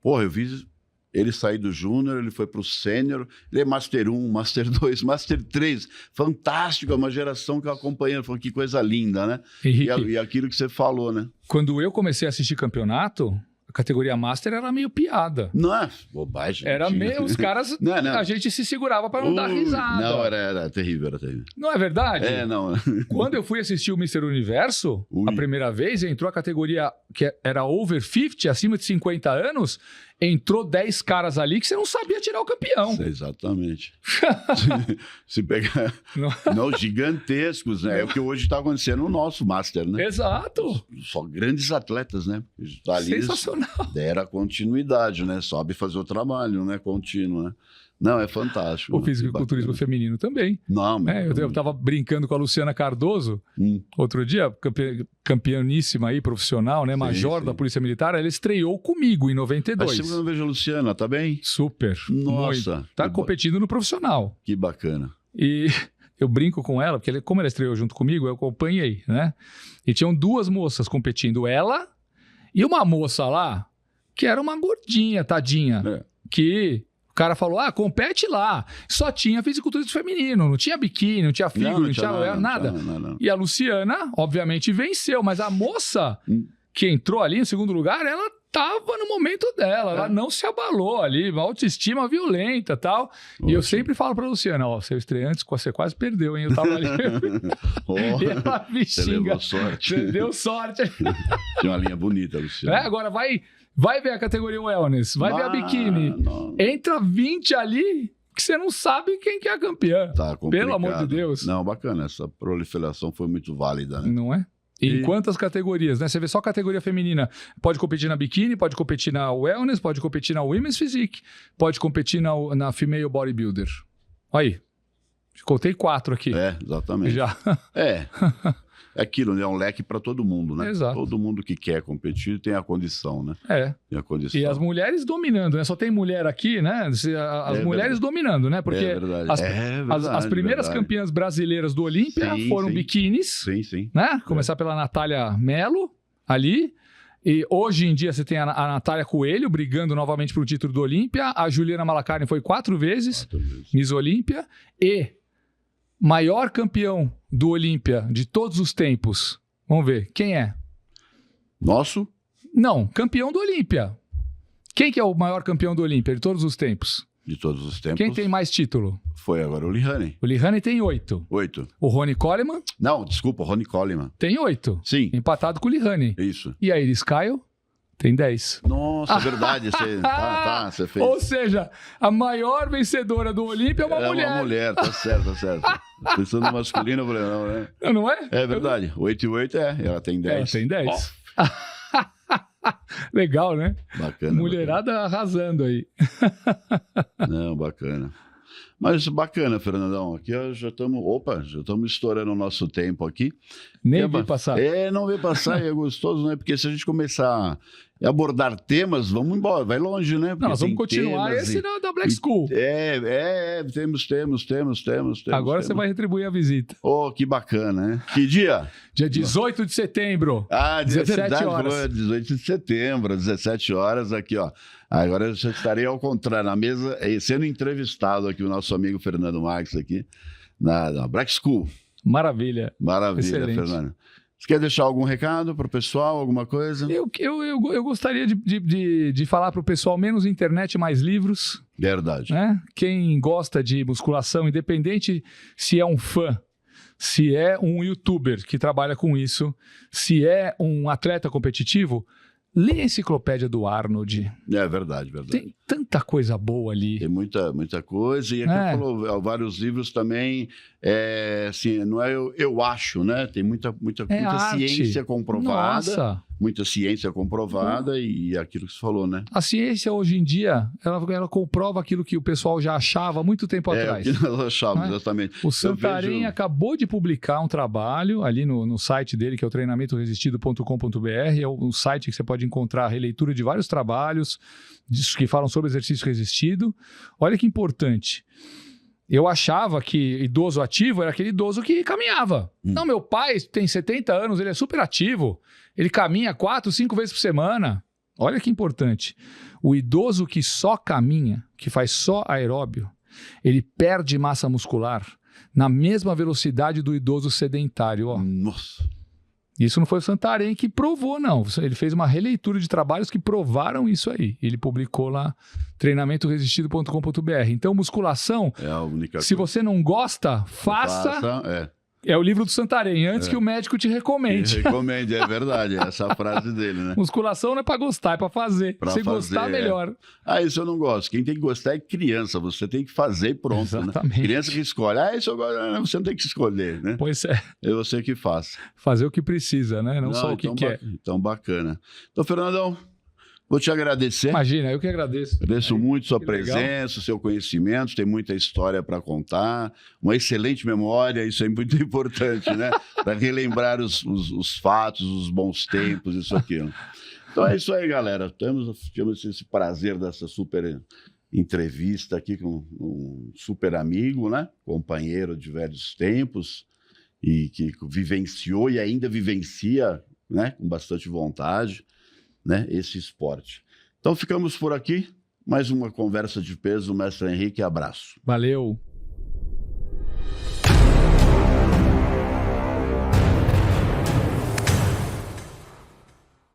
eu vi ele sair do júnior, ele foi pro sênior, ele é Master 1, Master 2, Master 3, fantástico, é uma geração que eu acompanhei, falou que coisa linda, né? Henrique, e aquilo que você falou, né? Quando eu comecei a assistir campeonato, categoria Master era meio piada. Não é bobagem. Era meio... Os caras... não. A gente se segurava para não dar risada. Não, era terrível, era terrível. Não é verdade? Não. Quando eu fui assistir o Mr. Universo, a primeira vez, entrou a categoria que era over 50, acima de 50 anos, entrou 10 caras ali que você não sabia tirar o campeão. Exatamente. Se pegar... Não, gigantescos, né? É o que hoje está acontecendo no nosso Master, né? Exato. Só grandes atletas, né? Ali sensacional. Deram continuidade, né? Sobe fazer o trabalho, né? Contínuo, né? Não, é fantástico. O fisiculturismo feminino também. Não, mas... Eu estava brincando com a Luciana Cardoso outro dia, campeoníssima aí, profissional, né? Major da Polícia Militar. Ela estreou comigo em 92. Mas sempre que eu não vejo a Luciana, tá bem? Super. Nossa. Muito. Tá competindo no profissional. Que bacana. E eu brinco com ela, porque como ela estreou junto comigo, eu acompanhei, né? E tinham 2 moças competindo, ela e uma moça lá, que era uma gordinha, tadinha, que... O cara falou, compete lá. Só tinha fisiculturismo feminino, não tinha biquíni, não tinha figura, não tinha nada. Não. E a Luciana, obviamente, venceu, mas a moça que entrou ali em segundo lugar, ela tava no momento dela, ela não se abalou ali, uma autoestima violenta e tal. E eu sempre falo pra Luciana, seu estreante, você quase perdeu, hein? Eu tava ali. E ela me xinga. Você deu sorte. Tem uma linha bonita, Luciana. Agora vai ver a categoria Wellness, vai ver a biquíni. Entra 20 ali que você não sabe quem que é a campeã. Tá complicado. Pelo amor de Deus. Não, bacana. Essa proliferação foi muito válida, né? Não é? Em quantas categorias, né? Você vê só categoria feminina. Pode competir na biquíni, pode competir na Wellness, pode competir na Women's Physique, pode competir na Female Bodybuilder. Olha aí. Contei 4 aqui. Exatamente. Já. É aquilo, né? É um leque para todo mundo, né? Exato. Todo mundo que quer competir tem a condição, né? Tem a condição. E as mulheres dominando, né? Só tem mulher aqui, né? As mulheres dominando, né? Porque as primeiras campeãs brasileiras do Olímpia foram biquínis. Sim. Né? Começar pela Natália Mello, ali. E hoje em dia você tem a Natália Coelho brigando novamente para o título do Olímpia. A Juliana Malacarne foi 4 vezes Miss Olímpia. E maior campeão do Olímpia de todos os tempos. Vamos ver, quem é? Nosso? Não, campeão do Olímpia. Quem que é o maior campeão do Olímpia de todos os tempos? De todos os tempos. Quem tem mais título? Foi agora o Lihane. O Lihane tem 8. 8. O Ronnie Coleman? Não, desculpa, o Ronnie Coleman. Tem 8. Sim. Empatado com o Lihane. Isso. E a Iris Kyle? Tem 10. Nossa, verdade. Você fez. Ou seja, a maior vencedora do Olímpia é uma mulher. É uma mulher, tá certo. Pensando no masculino, eu falei, não, né? Não é? É verdade. 8 e 8 ela tem 10. Ela tem 10. Legal, né? Bacana. Mulherada arrasando aí. Não, bacana. Mas bacana, Fernandão. Aqui já estamos estourando o nosso tempo aqui. Nem vi passar. Não vi passar e é gostoso, né? Porque se a gente começar a abordar temas, vamos embora, vai longe, né? Porque nós vamos continuar esse da Black School. Temos. Agora você vai retribuir a visita. Que bacana, né? Que dia? Dia 18 de setembro. 17 horas. 18 de setembro, 17 horas, aqui, ó. Agora eu já estarei ao contrário, na mesa, sendo entrevistado aqui o nosso amigo Fernando Marques aqui, na Black School. Maravilha. Excelente. Fernando. Você quer deixar algum recado para o pessoal, alguma coisa? Eu gostaria de falar para o pessoal menos internet, mais livros. Verdade. Né? Quem gosta de musculação, independente se é um fã, se é um youtuber que trabalha com isso, se é um atleta competitivo, lê a enciclopédia do Arnold. É verdade. Tem tanta coisa boa ali. Tem muita coisa. E aqui falou vários livros também. Assim, não é eu acho, né? Tem muita ciência comprovada. Nossa. Muita ciência comprovada e aquilo que você falou, né? A ciência hoje em dia, ela comprova aquilo que o pessoal já achava há muito tempo atrás. O que nós achávamos, exatamente. O Santarém acabou de publicar um trabalho ali no site dele, que é o treinamentoresistido.com.br. É um site que você pode encontrar a releitura de vários trabalhos que falam sobre exercício resistido. Olha que importante. Eu achava que idoso ativo era aquele idoso que caminhava. Não, meu pai tem 70 anos, ele é super ativo. Ele caminha 4, 5 vezes por semana. Olha que importante. O idoso que só caminha, que faz só aeróbio, ele perde massa muscular na mesma velocidade do idoso sedentário. Ó. Nossa. Isso não foi o Santarém que provou, não. Ele fez uma releitura de trabalhos que provaram isso aí. Ele publicou lá, treinamentoresistido.com.br. Então, musculação, é a única se coisa. Você não gosta, faça. É o livro do Santarém, antes que o médico te recomende. Recomende, é verdade, é essa a frase dele, né? Musculação não é pra gostar, é pra fazer. Se gostar, melhor. Isso eu não gosto. Quem tem que gostar é criança, você tem que fazer e pronto. Exatamente. Né? Criança que escolhe, isso eu gosto, você não tem que escolher, né? Pois é. É você que faz. Fazer o que precisa, né? Não só o que quer. Então, bacana. Então, Fernandão, vou te agradecer. Imagina, eu que agradeço. Agradeço muito sua presença, seu conhecimento, tem muita história para contar, uma excelente memória, isso é muito importante, né? Para relembrar os fatos, os bons tempos, isso aqui. Então é isso aí, galera. Temos esse prazer dessa super entrevista aqui com um super amigo, né? Companheiro de velhos tempos e que vivenciou e ainda vivencia, né? Com bastante vontade. Né, esse esporte. Então ficamos por aqui, mais uma conversa de peso, mestre Henrique, abraço. Valeu.